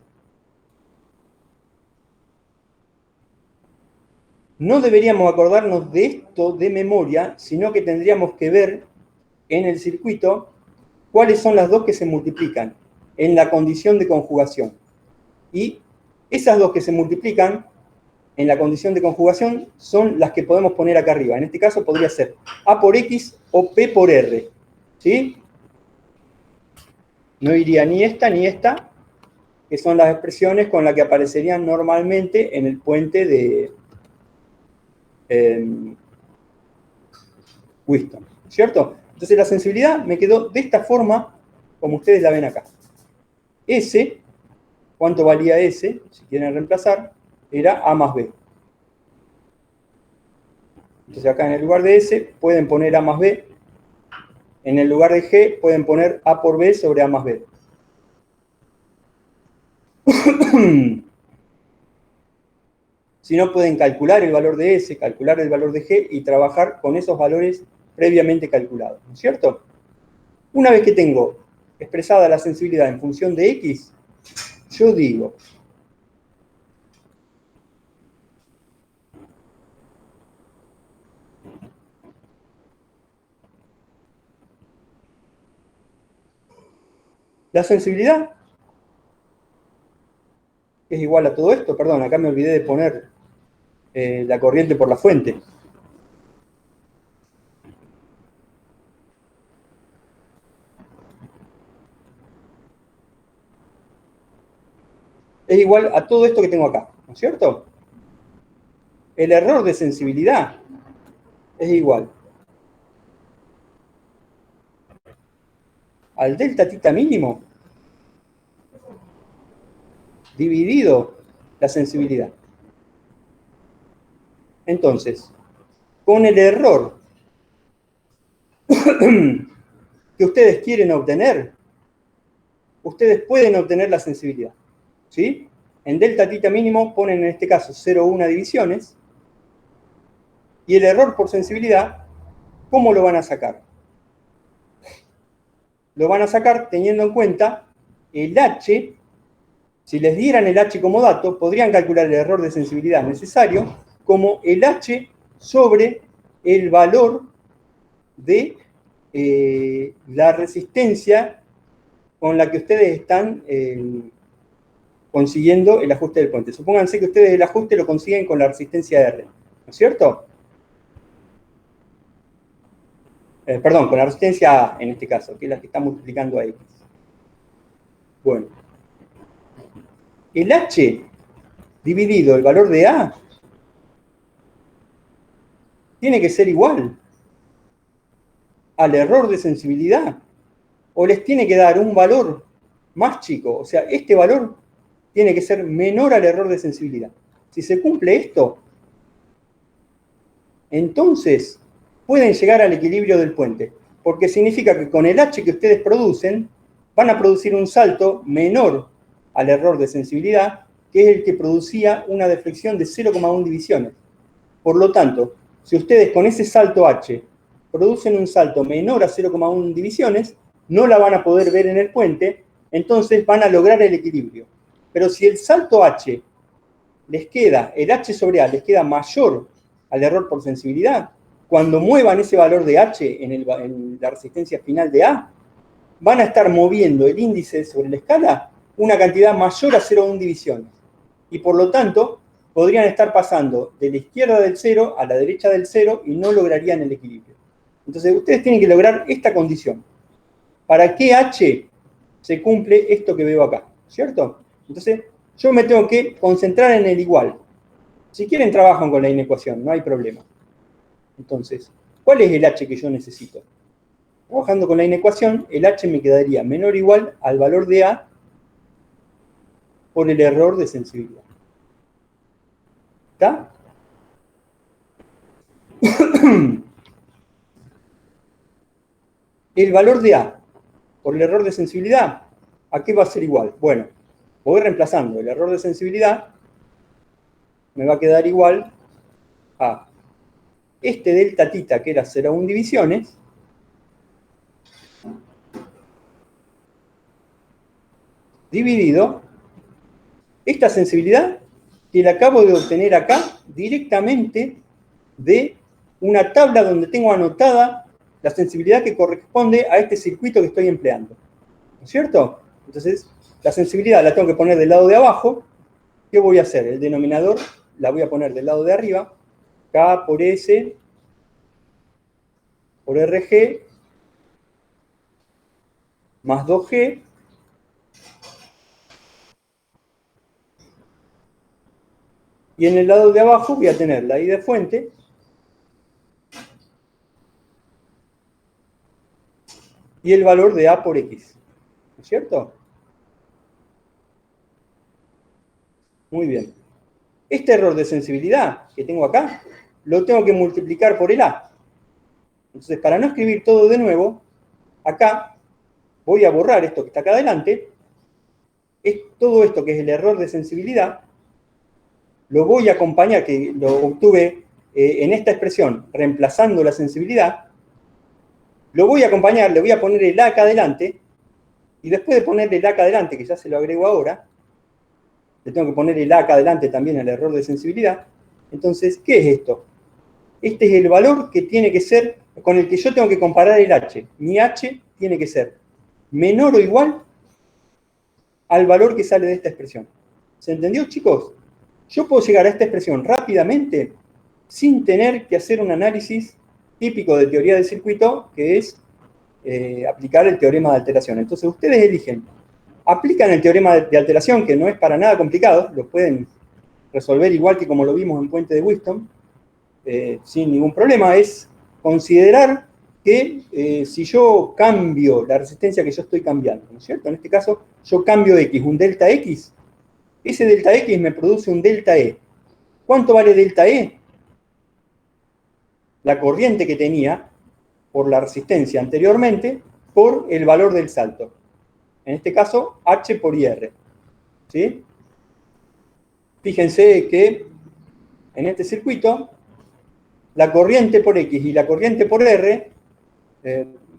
No deberíamos acordarnos de esto de memoria, sino que tendríamos que ver en el circuito cuáles son las dos que se multiplican en la condición de conjugación. Y esas dos que se multiplican en la condición de conjugación son las que podemos poner acá arriba. En este caso podría ser A por X o P por R. ¿Sí? No iría ni esta, que son las expresiones con las que aparecerían normalmente en el puente de Wheaton, ¿cierto? Entonces la sensibilidad me quedó de esta forma, como ustedes la ven acá. S, ¿cuánto valía S? Si quieren reemplazar, era A más B. Entonces acá en el lugar de S pueden poner A más B. En el lugar de G pueden poner A por B sobre A más B. Si no, pueden calcular el valor de S, calcular el valor de G y trabajar con esos valores previamente calculados, ¿no es cierto? Una vez que tengo expresada la sensibilidad en función de X, yo digo la sensibilidad es igual a todo esto. Perdón, acá me olvidé de poner la corriente por la fuente. Es igual a todo esto que tengo acá, ¿no es cierto? El error de sensibilidad es igual al delta tita mínimo dividido la sensibilidad. Entonces, con el error que ustedes quieren obtener, ustedes pueden obtener la sensibilidad. ¿Sí? En delta tita mínimo ponen en este caso 0,1 divisiones. Y el error por sensibilidad, ¿cómo lo van a sacar? Lo van a sacar teniendo en cuenta el H. Si les dieran el H como dato, podrían calcular el error de sensibilidad necesario como el H sobre el valor de la resistencia con la que ustedes están consiguiendo el ajuste del puente. Supónganse que ustedes el ajuste lo consiguen con la resistencia R, ¿no es cierto? Perdón, con la resistencia A en este caso, que es la que está multiplicando a X. Bueno. El H dividido el valor de A tiene que ser igual al error de sensibilidad, o les tiene que dar un valor más chico. O sea, este valor tiene que ser menor al error de sensibilidad. Si se cumple esto, entonces pueden llegar al equilibrio del puente, porque significa que con el H que ustedes producen, van a producir un salto menor al error de sensibilidad, que es el que producía una deflexión de 0,1 divisiones. Por lo tanto, si ustedes con ese salto H producen un salto menor a 0,1 divisiones, no la van a poder ver en el puente, entonces van a lograr el equilibrio. Pero si el salto H les queda, el H sobre A les queda mayor al error por sensibilidad, cuando muevan ese valor de H en la resistencia final de A, van a estar moviendo el índice sobre la escala una cantidad mayor a 0,1 divisiones. Y por lo tanto, podrían estar pasando de la izquierda del 0 a la derecha del 0 y no lograrían el equilibrio. Entonces, ustedes tienen que lograr esta condición. ¿Para qué H se cumple esto que veo acá? ¿cierto? Entonces, yo me tengo que concentrar en el igual. Si quieren, trabajan con la inecuación, no hay problema. Entonces, ¿cuál es el h que yo necesito? Trabajando con la inecuación, el h me quedaría menor o igual al valor de a por el error de sensibilidad. ¿Está? El valor de a por el error de sensibilidad, ¿a qué va a ser igual? Bueno, voy reemplazando el error de sensibilidad, me va a quedar igual a este delta tita, que era 0,1 divisiones, dividido esta sensibilidad que la acabo de obtener acá directamente de una tabla donde tengo anotada la sensibilidad que corresponde a este circuito que estoy empleando. ¿No es cierto? Entonces, la sensibilidad la tengo que poner del lado de abajo. ¿Qué voy a hacer? El denominador la voy a poner del lado de arriba. K por S por RG más 2G y en el lado de abajo voy a tener la I de fuente y el valor de A por X. ¿No es cierto? Muy bien. Este error de sensibilidad que tengo acá, lo tengo que multiplicar por el A. Entonces, para no escribir todo de nuevo, acá voy a borrar esto que está acá adelante. Todo esto que es el error de sensibilidad, lo voy a acompañar, que lo obtuve en esta expresión, reemplazando la sensibilidad. Lo voy a acompañar, le voy a poner el A acá adelante, y después de ponerle el A acá adelante, que ya se lo agrego ahora, le tengo que poner el A acá adelante también al error de sensibilidad. Entonces, ¿qué es esto? Este es el valor que tiene que ser, con el que yo tengo que comparar el H. Mi H tiene que ser menor o igual al valor que sale de esta expresión. ¿Se entendió, chicos? Yo puedo llegar a esta expresión rápidamente sin tener que hacer un análisis típico de teoría del circuito, que es aplicar el teorema de alteración. Entonces, ustedes eligen, aplican el teorema de alteración, que no es para nada complicado, lo pueden resolver igual que como lo vimos en Puente de Whiston, sin ningún problema. Es considerar que si yo cambio la resistencia que yo estoy cambiando, ¿no es cierto? En este caso, yo cambio X, un delta X, ese delta X me produce un delta E. ¿Cuánto vale delta E? La corriente que tenía por la resistencia anteriormente por el valor del salto. En este caso, H por IR. ¿Sí? Fíjense que en este circuito, la corriente por X y la corriente por R,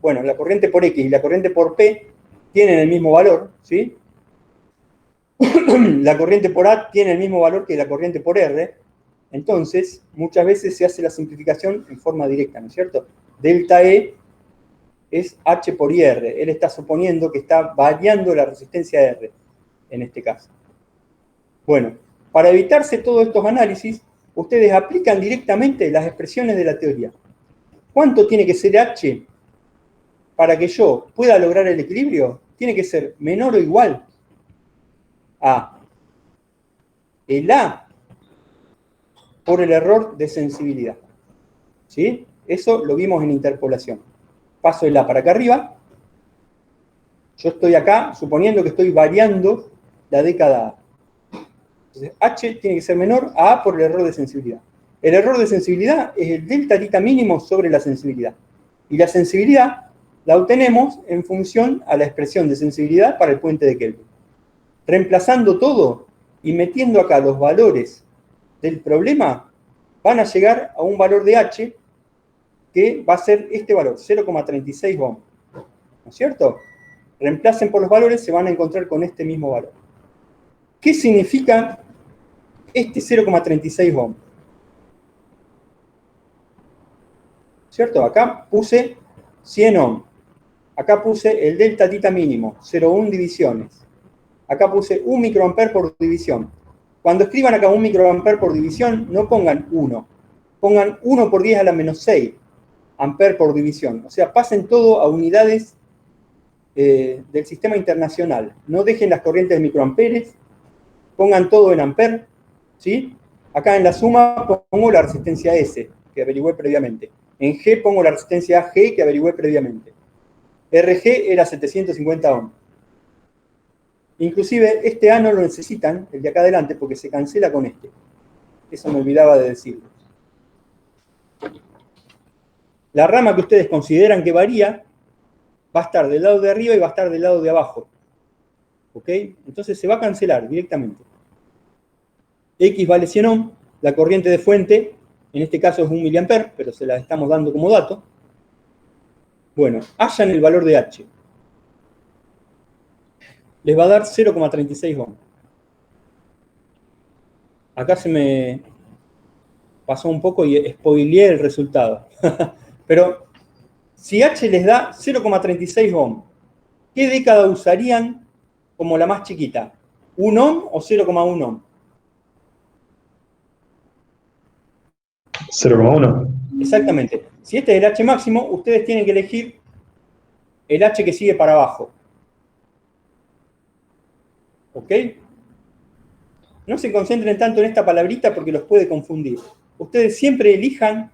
bueno, la corriente por X y la corriente por P tienen el mismo valor, ¿sí? La corriente por A tiene el mismo valor que la corriente por R, entonces muchas veces se hace la simplificación en forma directa, ¿no es cierto? Delta E es H por IR, él está suponiendo que está variando la resistencia R, en este caso. Bueno, para evitarse todos estos análisis, ustedes aplican directamente las expresiones de la teoría. ¿Cuánto tiene que ser H para que yo pueda lograr el equilibrio? Tiene que ser menor o igual a el A por el error de sensibilidad. ¿Sí? Eso lo vimos en interpolación. Paso el A para acá arriba. Yo estoy acá suponiendo que estoy variando la década A. Entonces, H tiene que ser menor a A por el error de sensibilidad. El error de sensibilidad es el delta tita mínimo sobre la sensibilidad. Y la sensibilidad la obtenemos en función a la expresión de sensibilidad para el puente de Kelvin. Reemplazando todo y metiendo acá los valores del problema, van a llegar a un valor de H que va a ser este valor, 0,36 ohm. ¿No es cierto? Reemplacen por los valores, se van a encontrar con este mismo valor. ¿Qué significa este 0,36 ohm? ¿Cierto? Acá puse 100 ohm. Acá puse el delta tita mínimo, 0,1 divisiones. Acá puse 1 microamper por división. Cuando escriban acá 1 microamper por división, no pongan 1. Pongan 1 por 10 a la menos 6 amper por división. O sea, pasen todo a unidades del sistema internacional. No dejen las corrientes de microamperes, pongan todo en amper, ¿sí? Acá en la suma pongo la resistencia S, que averigüé previamente. En G pongo la resistencia G, que averigüé previamente. RG era 750 ohms. Inclusive este A no lo necesitan, el de acá adelante, porque se cancela con este. Eso me olvidaba de decirlo. La rama que ustedes consideran que varía va a estar del lado de arriba y va a estar del lado de abajo. ¿Ok? Entonces se va a cancelar directamente. X vale 100 ohms, la corriente de fuente, en este caso es 1 mA, pero se la estamos dando como dato. Bueno, hallan el valor de H. Les va a dar 0,36 ohms. Acá se me pasó un poco y spoileé el resultado. Pero si H les da 0,36 ohms, ¿qué década usarían como la más chiquita? ¿1 ohm o 0,1 ohm? 0,1. Exactamente. Si este es el H máximo, ustedes tienen que elegir el H que sigue para abajo. ¿Ok? No se concentren tanto en esta palabrita porque los puede confundir. Ustedes siempre elijan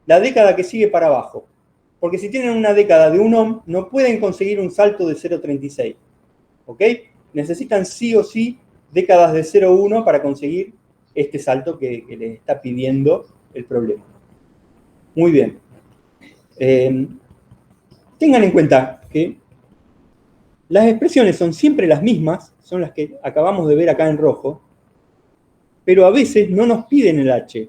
la década que sigue para abajo. Porque si tienen una década de 1 ohm, no pueden conseguir un salto de 0,36. ¿Ok? Necesitan sí o sí décadas de 0,1 para conseguir este salto que les está pidiendo el problema. Muy bien. Tengan en cuenta que las expresiones son siempre las mismas, son las que acabamos de ver acá en rojo, pero a veces no nos piden el H.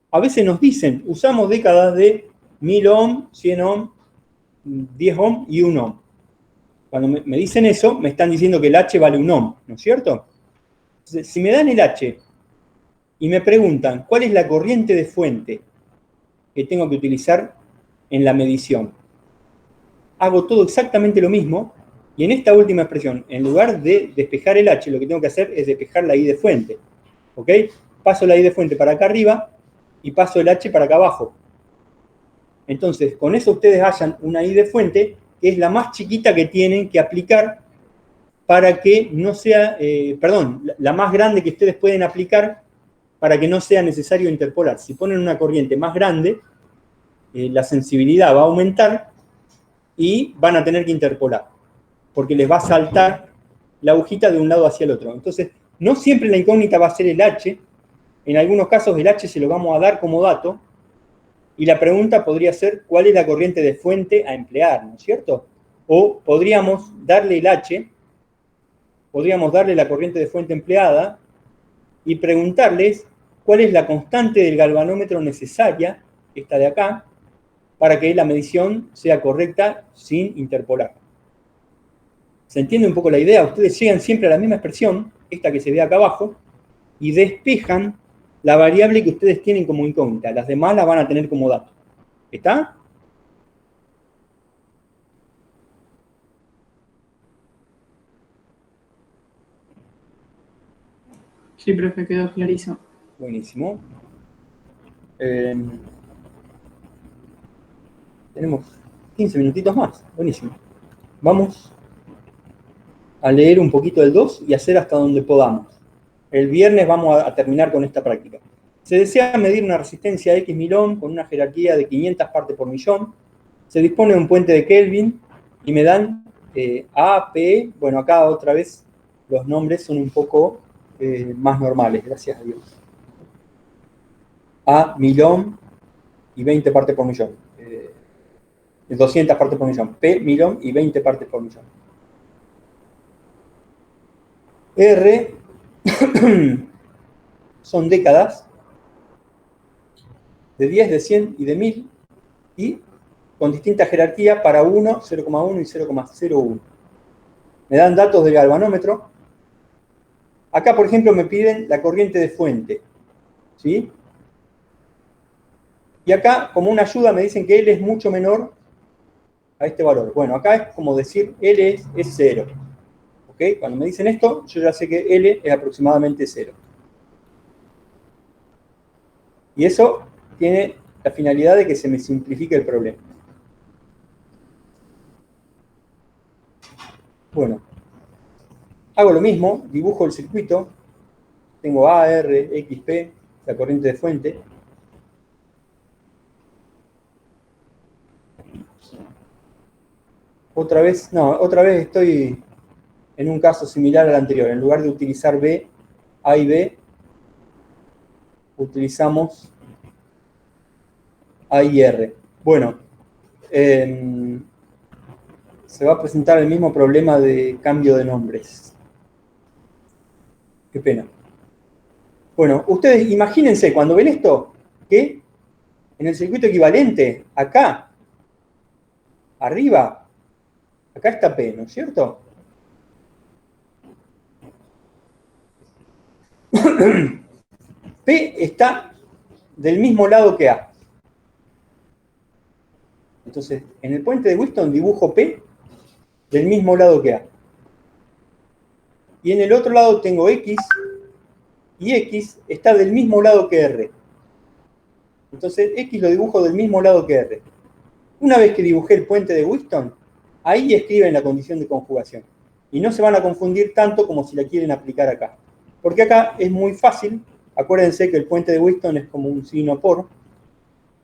A veces nos dicen, usamos décadas de 1000 ohm, 100 ohm, 10 ohm y 1 ohm. Cuando me dicen eso, me están diciendo que el H vale 1 ohm, ¿no es cierto? Entonces, si me dan el H y me preguntan cuál es la corriente de fuente que tengo que utilizar en la medición, hago todo exactamente lo mismo, y en esta última expresión, en lugar de despejar el H, lo que tengo que hacer es despejar la I de fuente. ¿Ok? Paso la I de fuente para acá arriba y paso el H para acá abajo. Entonces, con eso ustedes hallan una I de fuente que es la más chiquita que tienen que aplicar para que no sea, la más grande que ustedes pueden aplicar para que no sea necesario interpolar. Si ponen una corriente más grande, la sensibilidad va a aumentar y van a tener que interpolar, porque les va a saltar la agujita de un lado hacia el otro. Entonces, no siempre la incógnita va a ser el H, en algunos casos el H se lo vamos a dar como dato, y la pregunta podría ser cuál es la corriente de fuente a emplear, ¿no es cierto? O podríamos darle el H, podríamos darle la corriente de fuente empleada y preguntarles cuál es la constante del galvanómetro necesaria, esta de acá, para que la medición sea correcta sin interpolar. ¿Se entiende un poco la idea? Ustedes llegan siempre a la misma expresión, esta que se ve acá abajo, y despejan la variable que ustedes tienen como incógnita. Las demás las van a tener como dato. ¿Está? Sí, profe, quedó clarísimo. Buenísimo. Tenemos 15 minutitos más. Buenísimo. Vamos a leer un poquito el 2 y hacer hasta donde podamos. El viernes vamos a terminar con esta práctica. Se desea medir una resistencia X 1000 ohm con una jerarquía de 500 partes por millón. Se dispone de un puente de Kelvin y me dan A, P. Bueno, acá otra vez los nombres son un poco más normales, gracias a Dios. A, 1000 ohm y 20 partes por millón. 200 partes por millón. P, 1000 ohm y 20 partes por millón. R son décadas de 10, de 100 y de 1000 y con distinta jerarquía para 1, 0,1 y 0,01. Me dan datos del galvanómetro. Acá, por ejemplo, me piden la corriente de fuente. ¿Sí? Y acá, como una ayuda, me dicen que L es mucho menor a este valor. Bueno, acá es como decir L es 0. ¿Ok? Cuando me dicen esto, yo ya sé que L es aproximadamente 0. Y eso tiene la finalidad de que se me simplifique el problema. Bueno, hago lo mismo, dibujo el circuito. Tengo A, R, X, P, la corriente de fuente. Otra vez estoy en un caso similar al anterior. En lugar de utilizar B, A y B, utilizamos A y R. Bueno, se va a presentar el mismo problema de cambio de nombres. Qué pena. Bueno, ustedes imagínense cuando ven esto, que en el circuito equivalente, acá, arriba, acá está P, ¿no es cierto? P está del mismo lado que A. Entonces, en el puente de Wheatstone dibujo P del mismo lado que A. Y en el otro lado tengo X, y X está del mismo lado que R. Entonces, X lo dibujo del mismo lado que R. Una vez que dibujé el puente de Wheatstone, ahí escriben la condición de conjugación. Y no se van a confundir tanto como si la quieren aplicar acá. Porque acá es muy fácil. Acuérdense que el puente de Wheatstone es como un signo por.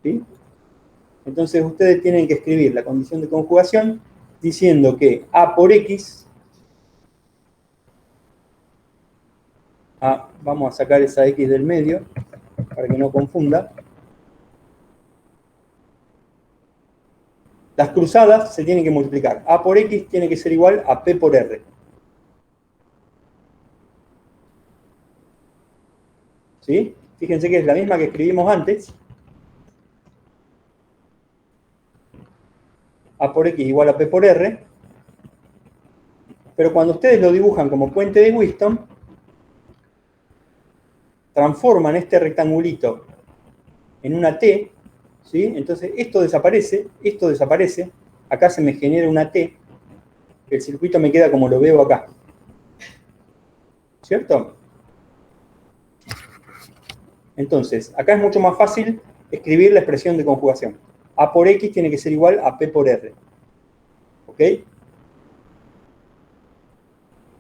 ¿Sí? Entonces ustedes tienen que escribir la condición de conjugación diciendo que A por X, vamos a sacar esa X del medio para que no confunda. Las cruzadas se tienen que multiplicar. A por X tiene que ser igual a P por R. ¿Sí? Fíjense que es la misma que escribimos antes. A por X igual a P por R. Pero cuando ustedes lo dibujan como puente de Wheatstone, transforman este rectangulito en una T, ¿sí? Entonces esto desaparece, acá se me genera una T, el circuito me queda como lo veo acá. ¿Cierto? Entonces, acá es mucho más fácil escribir la expresión de conjugación. A por X tiene que ser igual a P por R. ¿Ok?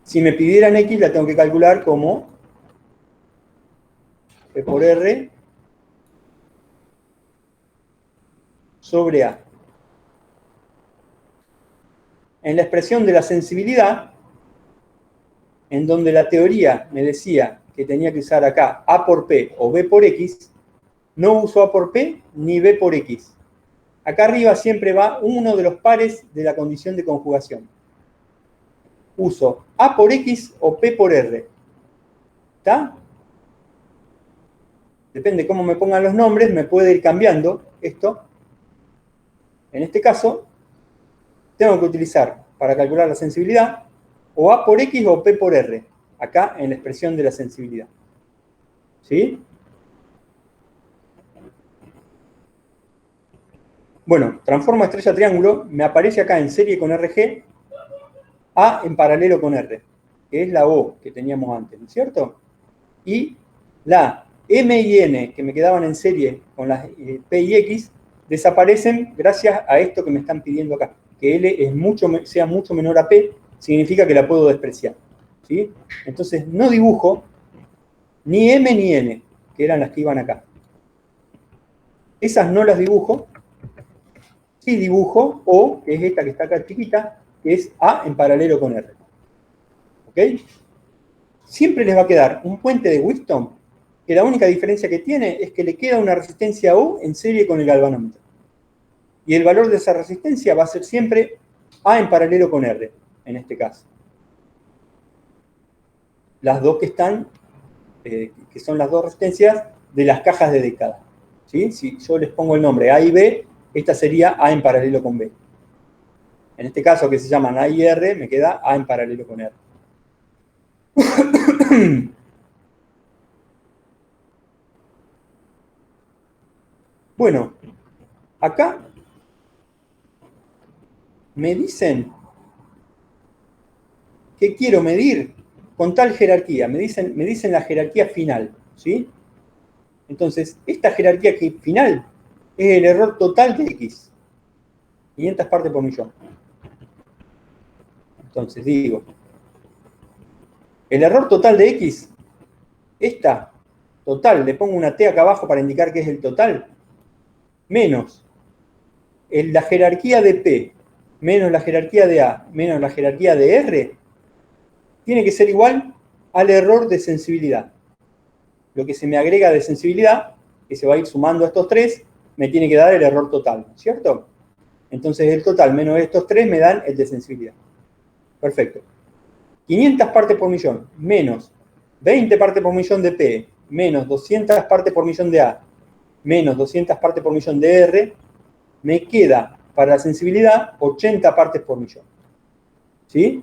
Si me pidieran X, la tengo que calcular como P por R sobre A. En la expresión de la sensibilidad, en donde la teoría me decía que tenía que usar acá A por P o B por X, no uso A por P ni B por X. Acá arriba siempre va uno de los pares de la condición de conjugación. Uso A por X o P por R. ¿Está? Depende de cómo me pongan los nombres, me puede ir cambiando esto. En este caso, tengo que utilizar para calcular la sensibilidad o A por X o P por R, acá en la expresión de la sensibilidad. ¿Sí? Bueno, transformo estrella triángulo, me aparece acá en serie con RG, A en paralelo con R, que es la O que teníamos antes, ¿no es cierto? Y la M y N que me quedaban en serie con las P y X, desaparecen gracias a esto que me están pidiendo acá. Que L sea mucho menor a P, significa que la puedo despreciar. ¿Sí? Entonces no dibujo ni M ni N, que eran las que iban acá. Esas no las dibujo. Sí dibujo O, que es esta que está acá chiquita, que es A en paralelo con R. ¿Ok? Siempre les va a quedar un puente de Wheatstone, que la única diferencia que tiene es que le queda una resistencia O en serie con el galvanómetro. Y el valor de esa resistencia va a ser siempre A en paralelo con R, en este caso. Las dos que están, que son las dos resistencias de las cajas de década. ¿Sí? Si yo les pongo el nombre A y B, esta sería A en paralelo con B. En este caso, que se llaman A y R, me queda A en paralelo con R. Bueno, acá me dicen que quiero medir con tal jerarquía. Me dicen la jerarquía final, ¿sí? Entonces, esta jerarquía final es el error total de X. 500 partes por millón. Entonces digo, el error total de X, esta total, le pongo una T acá abajo para indicar que es el total, menos la jerarquía de P, menos la jerarquía de A, menos la jerarquía de R, tiene que ser igual al error de sensibilidad. Lo que se me agrega de sensibilidad, que se va a ir sumando a estos tres, me tiene que dar el error total, ¿cierto? Entonces el total menos estos tres me dan el de sensibilidad. Perfecto. 500 partes por millón menos 20 partes por millón de P menos 200 partes por millón de A menos 200 partes por millón de R, me queda para la sensibilidad 80 partes por millón. ¿Sí?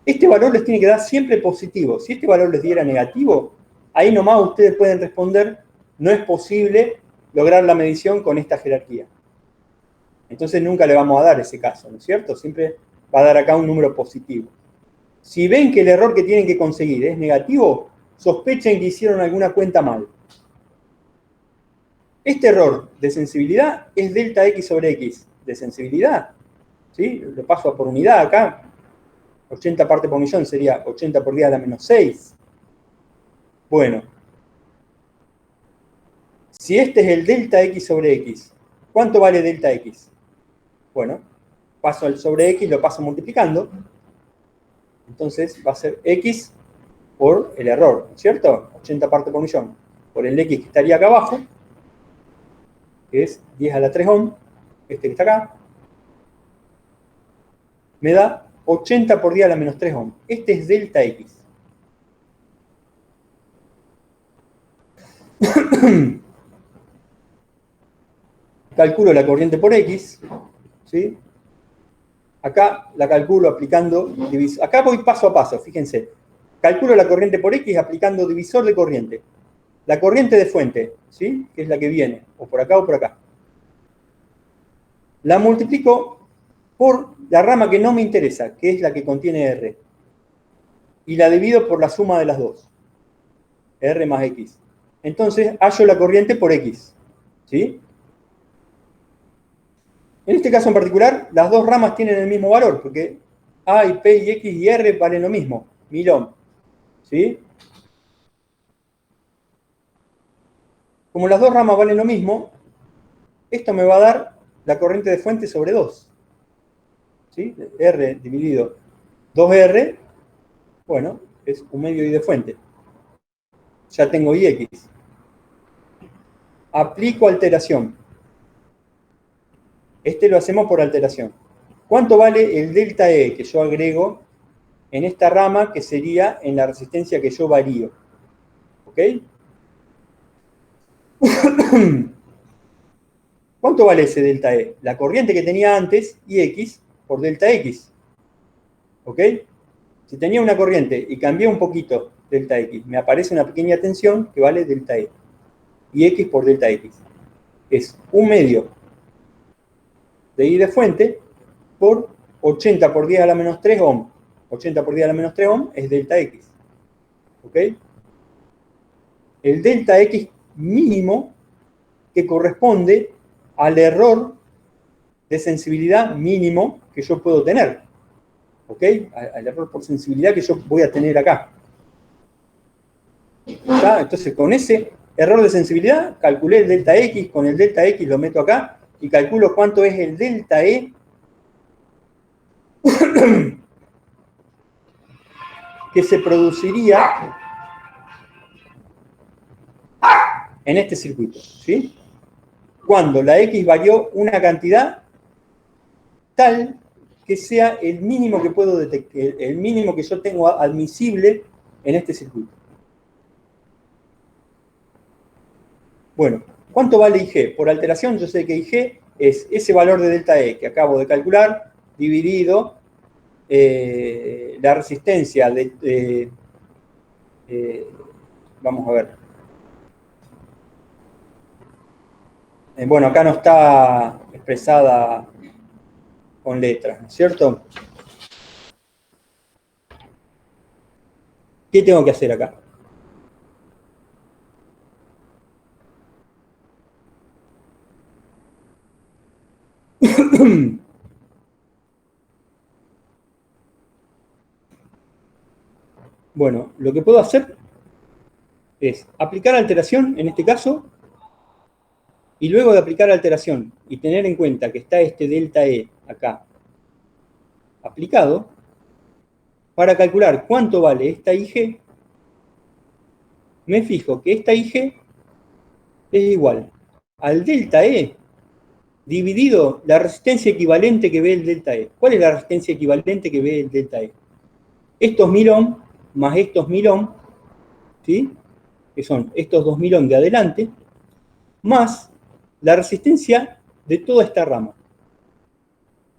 Este valor les tiene que dar siempre positivo. Si este valor les diera negativo, ahí nomás ustedes pueden responder, no es posible lograr la medición con esta jerarquía. Entonces nunca le vamos a dar ese caso, ¿no es cierto? Siempre va a dar acá un número positivo. Si ven que el error que tienen que conseguir es negativo, sospechen que hicieron alguna cuenta mal. Este error de sensibilidad es delta X sobre X de sensibilidad. ¿Sí? Lo paso por unidad acá. 80 partes por millón sería 80 por 10 a la menos 6. Bueno. Si este es el delta X sobre X, ¿cuánto vale delta X? Bueno, paso el sobre X, lo paso multiplicando. Entonces va a ser X por el error, ¿no es cierto? 80 partes por millón. Por el X que estaría acá abajo, que es 10 a la 3 ohm, este que está acá, me da 80 por 10 a la menos 3 ohm. Este es delta X. Calculo la corriente por X, ¿sí? Acá la calculo aplicando divisor. Acá voy paso a paso, fíjense. Calculo la corriente por X aplicando divisor de corriente. La corriente de fuente, ¿sí? Que es la que viene, o por acá o por acá. La multiplico por la rama que no me interesa, que es la que contiene R. Y la divido por la suma de las dos. R más X. Entonces, hallo la corriente por X. ¿Sí? En este caso en particular, las dos ramas tienen el mismo valor, porque A y P y X y R valen lo mismo, 1000 ohm. ¿Sí? Como las dos ramas valen lo mismo, esto me va a dar la corriente de fuente sobre 2. ¿Sí? R dividido 2R, bueno, es un medio I de fuente. Ya tengo IX. Aplico alteración. Este lo hacemos por alteración. ¿Cuánto vale el delta E que yo agrego en esta rama que sería en la resistencia que yo varío? ¿Ok? ¿Cuánto vale ese delta E? La corriente que tenía antes, IX, por delta X. ¿Ok? Si tenía una corriente y cambié un poquito delta X, me aparece una pequeña tensión que vale delta E. Y X por delta X. Es un medio de I de fuente por 80 por 10 a la menos 3 ohm. 80 por 10 a la menos 3 ohm es delta X. ¿Ok? El delta X mínimo que corresponde al error de sensibilidad mínimo que yo puedo tener. ¿Ok? Al error por sensibilidad que yo voy a tener acá. ¿Está? Entonces, con ese error de sensibilidad, calculé el delta X, con el delta X lo meto acá y calculo cuánto es el delta E que se produciría en este circuito, ¿sí? Cuando la X varió una cantidad tal que sea el mínimo que puedo detectar, el mínimo que yo tengo admisible en este circuito. Bueno, ¿cuánto vale IG? Por alteración yo sé que IG es ese valor de delta E que acabo de calcular, dividido la resistencia vamos a ver. Bueno, acá no está expresada con letras, ¿no es cierto? ¿Qué tengo que hacer acá? Bueno, lo que puedo hacer es aplicar alteración, en este caso, y luego de aplicar alteración y tener en cuenta que está este delta E acá aplicado, para calcular cuánto vale esta IG, me fijo que esta IG es igual al delta E dividido la resistencia equivalente que ve el delta E. ¿Cuál es la resistencia equivalente que ve el delta E? Estos 1000 ohm más estos 1000 ohm, ¿sí? Que son estos 2000 ohm de adelante, más la resistencia de toda esta rama.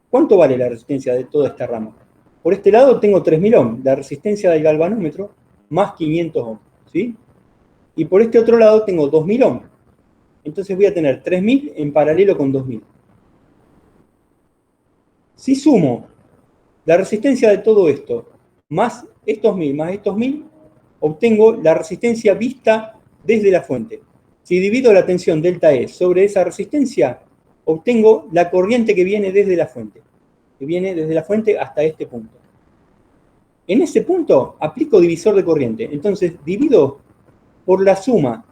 ¿Cuánto vale la resistencia de toda esta rama? Por este lado tengo 3000 ohm, la resistencia del galvanómetro, más 500 ohm, ¿sí? Y por este otro lado tengo 2000 ohm. Entonces voy a tener 3000 en paralelo con 2000. Si sumo la resistencia de todo esto, más estos 1000, obtengo la resistencia vista desde la fuente. Si divido la tensión delta E sobre esa resistencia, obtengo la corriente que viene desde la fuente. Que viene desde la fuente hasta este punto. En ese punto aplico divisor de corriente. Entonces divido por la suma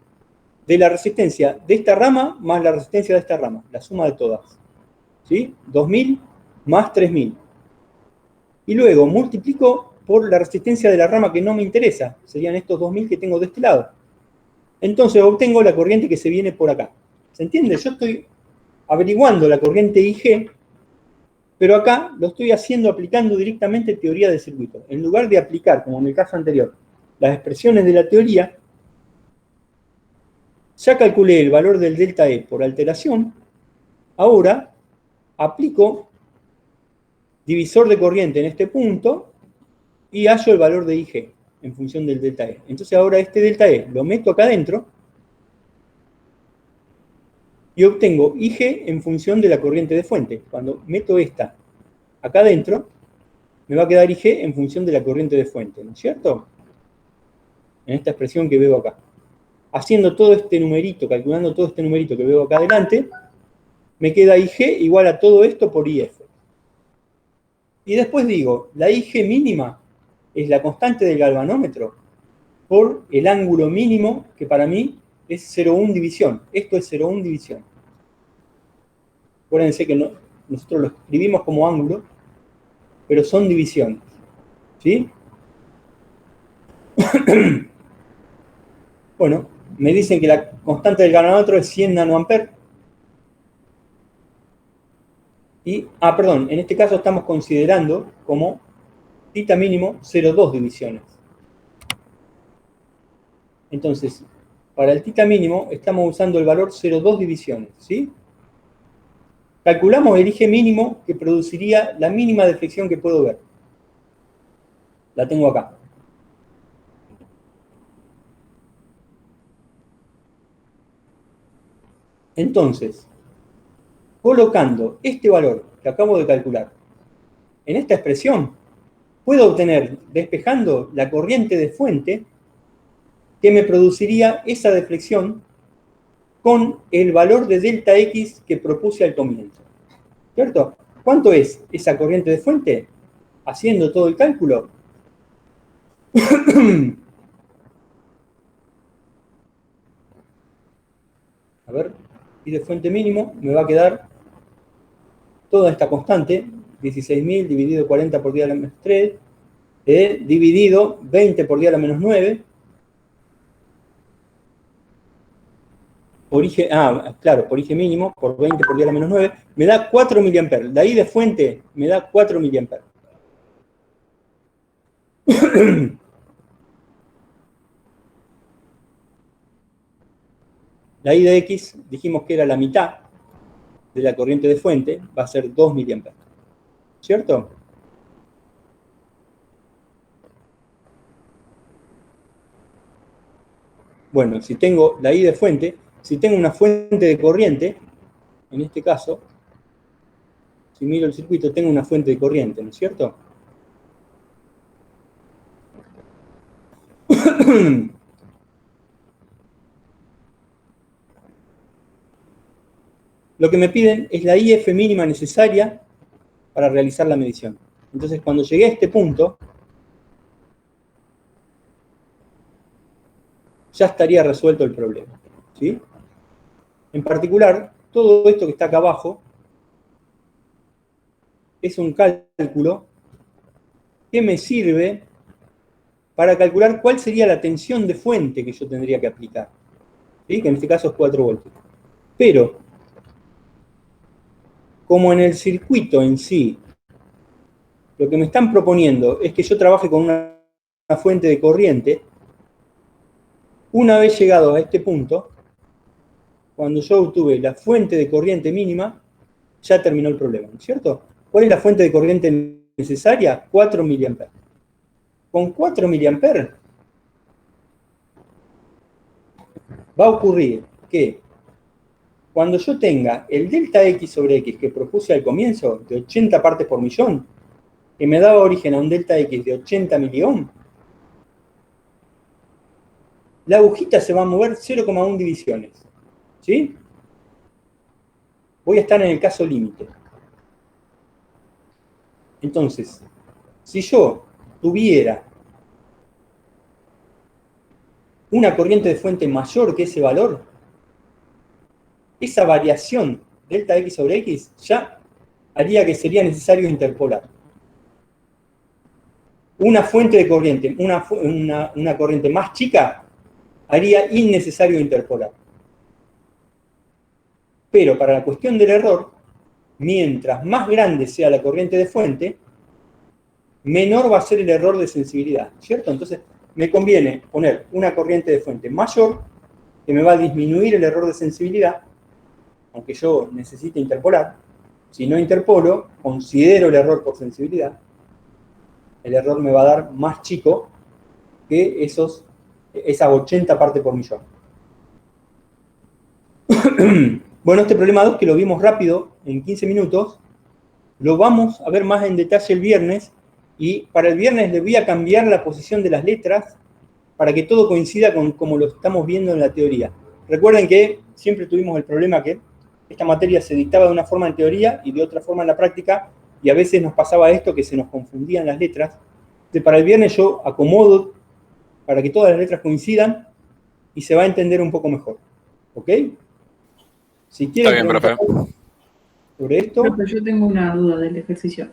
de la resistencia de esta rama más la resistencia de esta rama. La suma de todas. ¿Sí? 2000 más 3000. Y luego multiplico por la resistencia de la rama que no me interesa. Serían estos 2000 que tengo de este lado. Entonces obtengo la corriente que se viene por acá. ¿Se entiende? Yo estoy averiguando la corriente IG, pero acá lo estoy haciendo aplicando directamente teoría del circuito. En lugar de aplicar, como en el caso anterior, las expresiones de la teoría, ya calculé el valor del delta E por alteración. Ahora aplico divisor de corriente en este punto y hallo el valor de IG en función del delta E. Entonces ahora este delta E lo meto acá adentro y obtengo IG en función de la corriente de fuente. Cuando meto esta acá adentro, me va a quedar IG en función de la corriente de fuente, ¿no es cierto? En esta expresión que veo acá. Haciendo todo este numerito, calculando todo este numerito que veo acá adelante, me queda IG igual a todo esto por IF. Y después digo, la IG mínima es la constante del galvanómetro por el ángulo mínimo, que para mí es 0,1 división. Esto es 0,1 división. Acuérdense que nosotros lo escribimos como ángulo, pero son divisiones. ¿Sí? Bueno, me dicen que la constante del galvanómetro es 100 nanoamperes. Y, perdón, en este caso estamos considerando como θ mínimo 0,2 divisiones. Entonces, para el θ mínimo estamos usando el valor 0,2 divisiones, ¿sí? Calculamos el IG mínimo que produciría la mínima deflexión que puedo ver. La tengo acá. Entonces, colocando este valor que acabo de calcular en esta expresión, puedo obtener, despejando la corriente de fuente, que me produciría esa deflexión con el valor de delta X que propuse al comienzo. ¿Cierto? ¿Cuánto es esa corriente de fuente? Haciendo todo el cálculo. A ver, y de fuente mínimo me va a quedar toda esta constante, 16.000 dividido 40 por 10 a la menos 3, dividido 20 por 10 a la menos 9, por IG, claro, por IG mínimo, por 20 por 10 a la menos 9, me da 4 miliamperes. De ahí de fuente me da 4 miliamperes. La I de X dijimos que era la mitad de la corriente de fuente, va a ser 2 miliamperes. ¿Cierto? Bueno, si tengo la I de fuente, si tengo una fuente de corriente, en este caso, si miro el circuito, tengo una fuente de corriente, ¿no es cierto? Lo que me piden es la IF mínima necesaria para realizar la medición. Entonces, cuando llegué a este punto, ya estaría resuelto el problema, ¿sí? En particular, todo esto que está acá abajo es un cálculo que me sirve para calcular cuál sería la tensión de fuente que yo tendría que aplicar, ¿sí? Que en este caso es 4 voltios. Pero, como en el circuito en sí, lo que me están proponiendo es que yo trabaje con una fuente de corriente, una vez llegado a este punto, cuando yo obtuve la fuente de corriente mínima, ya terminó el problema, ¿no es cierto? ¿Cuál es la fuente de corriente necesaria? 4 mA. Con 4 mA va a ocurrir que cuando yo tenga el delta X sobre X que propuse al comienzo, de 80 partes por millón, que me daba origen a un delta X de 80 miliohm, la agujita se va a mover 0,1 divisiones, ¿sí? Voy a estar en el caso límite. Entonces, si yo tuviera una corriente de fuente mayor que ese valor, esa variación delta X sobre X ya haría que sería necesario interpolar. Una fuente de corriente, una corriente más chica, haría innecesario interpolar. Pero para la cuestión del error, mientras más grande sea la corriente de fuente, menor va a ser el error de sensibilidad, ¿cierto? Entonces, me conviene poner una corriente de fuente mayor, que me va a disminuir el error de sensibilidad, aunque yo necesite interpolar. Si no interpolo, considero el error por sensibilidad, el error me va a dar más chico que esas 80 partes por millón. Bueno, este problema 2, que lo vimos rápido, en 15 minutos, lo vamos a ver más en detalle el viernes, y para el viernes le voy a cambiar la posición de las letras para que todo coincida con como lo estamos viendo en la teoría. Recuerden que siempre tuvimos el problema que esta materia se dictaba de una forma en teoría y de otra forma en la práctica, y a veces nos pasaba esto, que se nos confundían las letras. Entonces, para el viernes yo acomodo para que todas las letras coincidan y se va a entender un poco mejor. ¿Ok? Si quieren Está bien, profe. sobre esto, Profe, yo tengo una duda del ejercicio.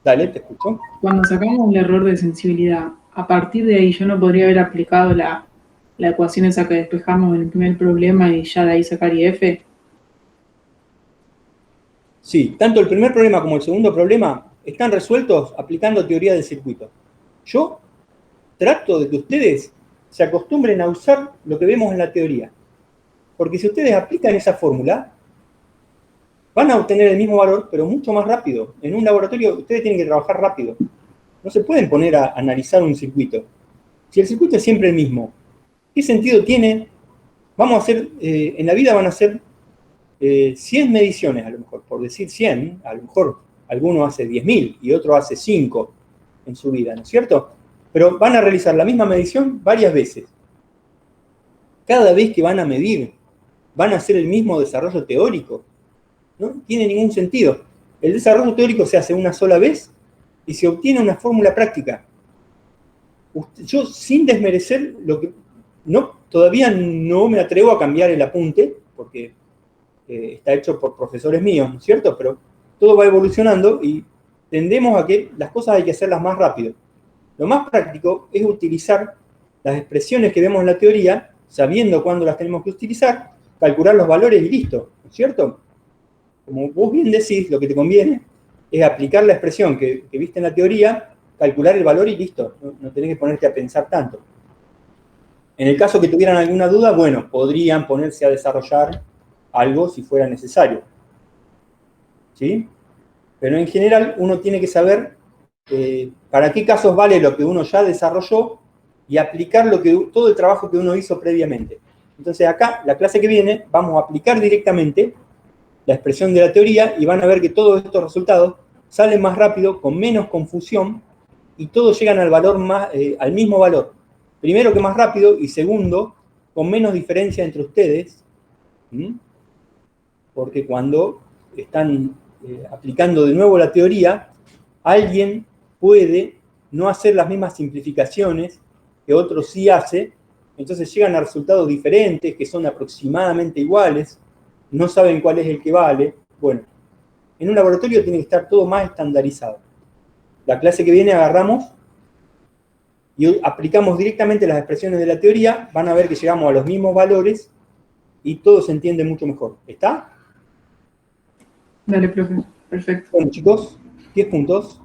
dale, te escucho. Cuando sacamos el error de sensibilidad, a partir de ahí yo no podría haber aplicado la ecuación esa que despejamos en el primer problema y ya de ahí sacar IF. Sí, tanto el primer problema como el segundo problema están resueltos aplicando teoría del circuito. Yo trato de que ustedes se acostumbren a usar lo que vemos en la teoría. Porque si ustedes aplican esa fórmula, van a obtener el mismo valor, pero mucho más rápido. En un laboratorio ustedes tienen que trabajar rápido. No se pueden poner a analizar un circuito. Si el circuito es siempre el mismo, ¿qué sentido tiene? Vamos a hacer, en la vida van a hacer 100 mediciones, a lo mejor, por decir 100, a lo mejor alguno hace 10.000 y otro hace 5 en su vida, ¿no es cierto? Pero van a realizar la misma medición varias veces. Cada vez que van a medir, van a hacer el mismo desarrollo teórico. No tiene ningún sentido. El desarrollo teórico se hace una sola vez y se obtiene una fórmula práctica. Yo, sin desmerecer, todavía no me atrevo a cambiar el apunte, porque está hecho por profesores míos, ¿no es cierto? Pero todo va evolucionando y tendemos a que las cosas hay que hacerlas más rápido. Lo más práctico es utilizar las expresiones que vemos en la teoría, sabiendo cuándo las tenemos que utilizar, calcular los valores y listo, ¿no es cierto? Como vos bien decís, lo que te conviene es aplicar la expresión que viste en la teoría, calcular el valor y listo. No tenés que ponerte a pensar tanto. En el caso que tuvieran alguna duda, bueno, podrían ponerse a desarrollar algo si fuera necesario. ¿Sí? Pero en general uno tiene que saber para qué casos vale lo que uno ya desarrolló y aplicar todo el trabajo que uno hizo previamente. Entonces acá, la clase que viene, vamos a aplicar directamente la expresión de la teoría y van a ver que todos estos resultados salen más rápido, con menos confusión, y todos llegan al mismo valor. Primero, que más rápido, y segundo, con menos diferencia entre ustedes, porque cuando están aplicando de nuevo la teoría, alguien puede no hacer las mismas simplificaciones que otro sí hace, entonces llegan a resultados diferentes, que son aproximadamente iguales, no saben cuál es el que vale. Bueno, en un laboratorio tiene que estar todo más estandarizado. La clase que viene agarramos y aplicamos directamente las expresiones de la teoría, van a ver que llegamos a los mismos valores y todo se entiende mucho mejor. ¿Está? Dale, profe. Perfecto. Bueno, chicos, 10 puntos.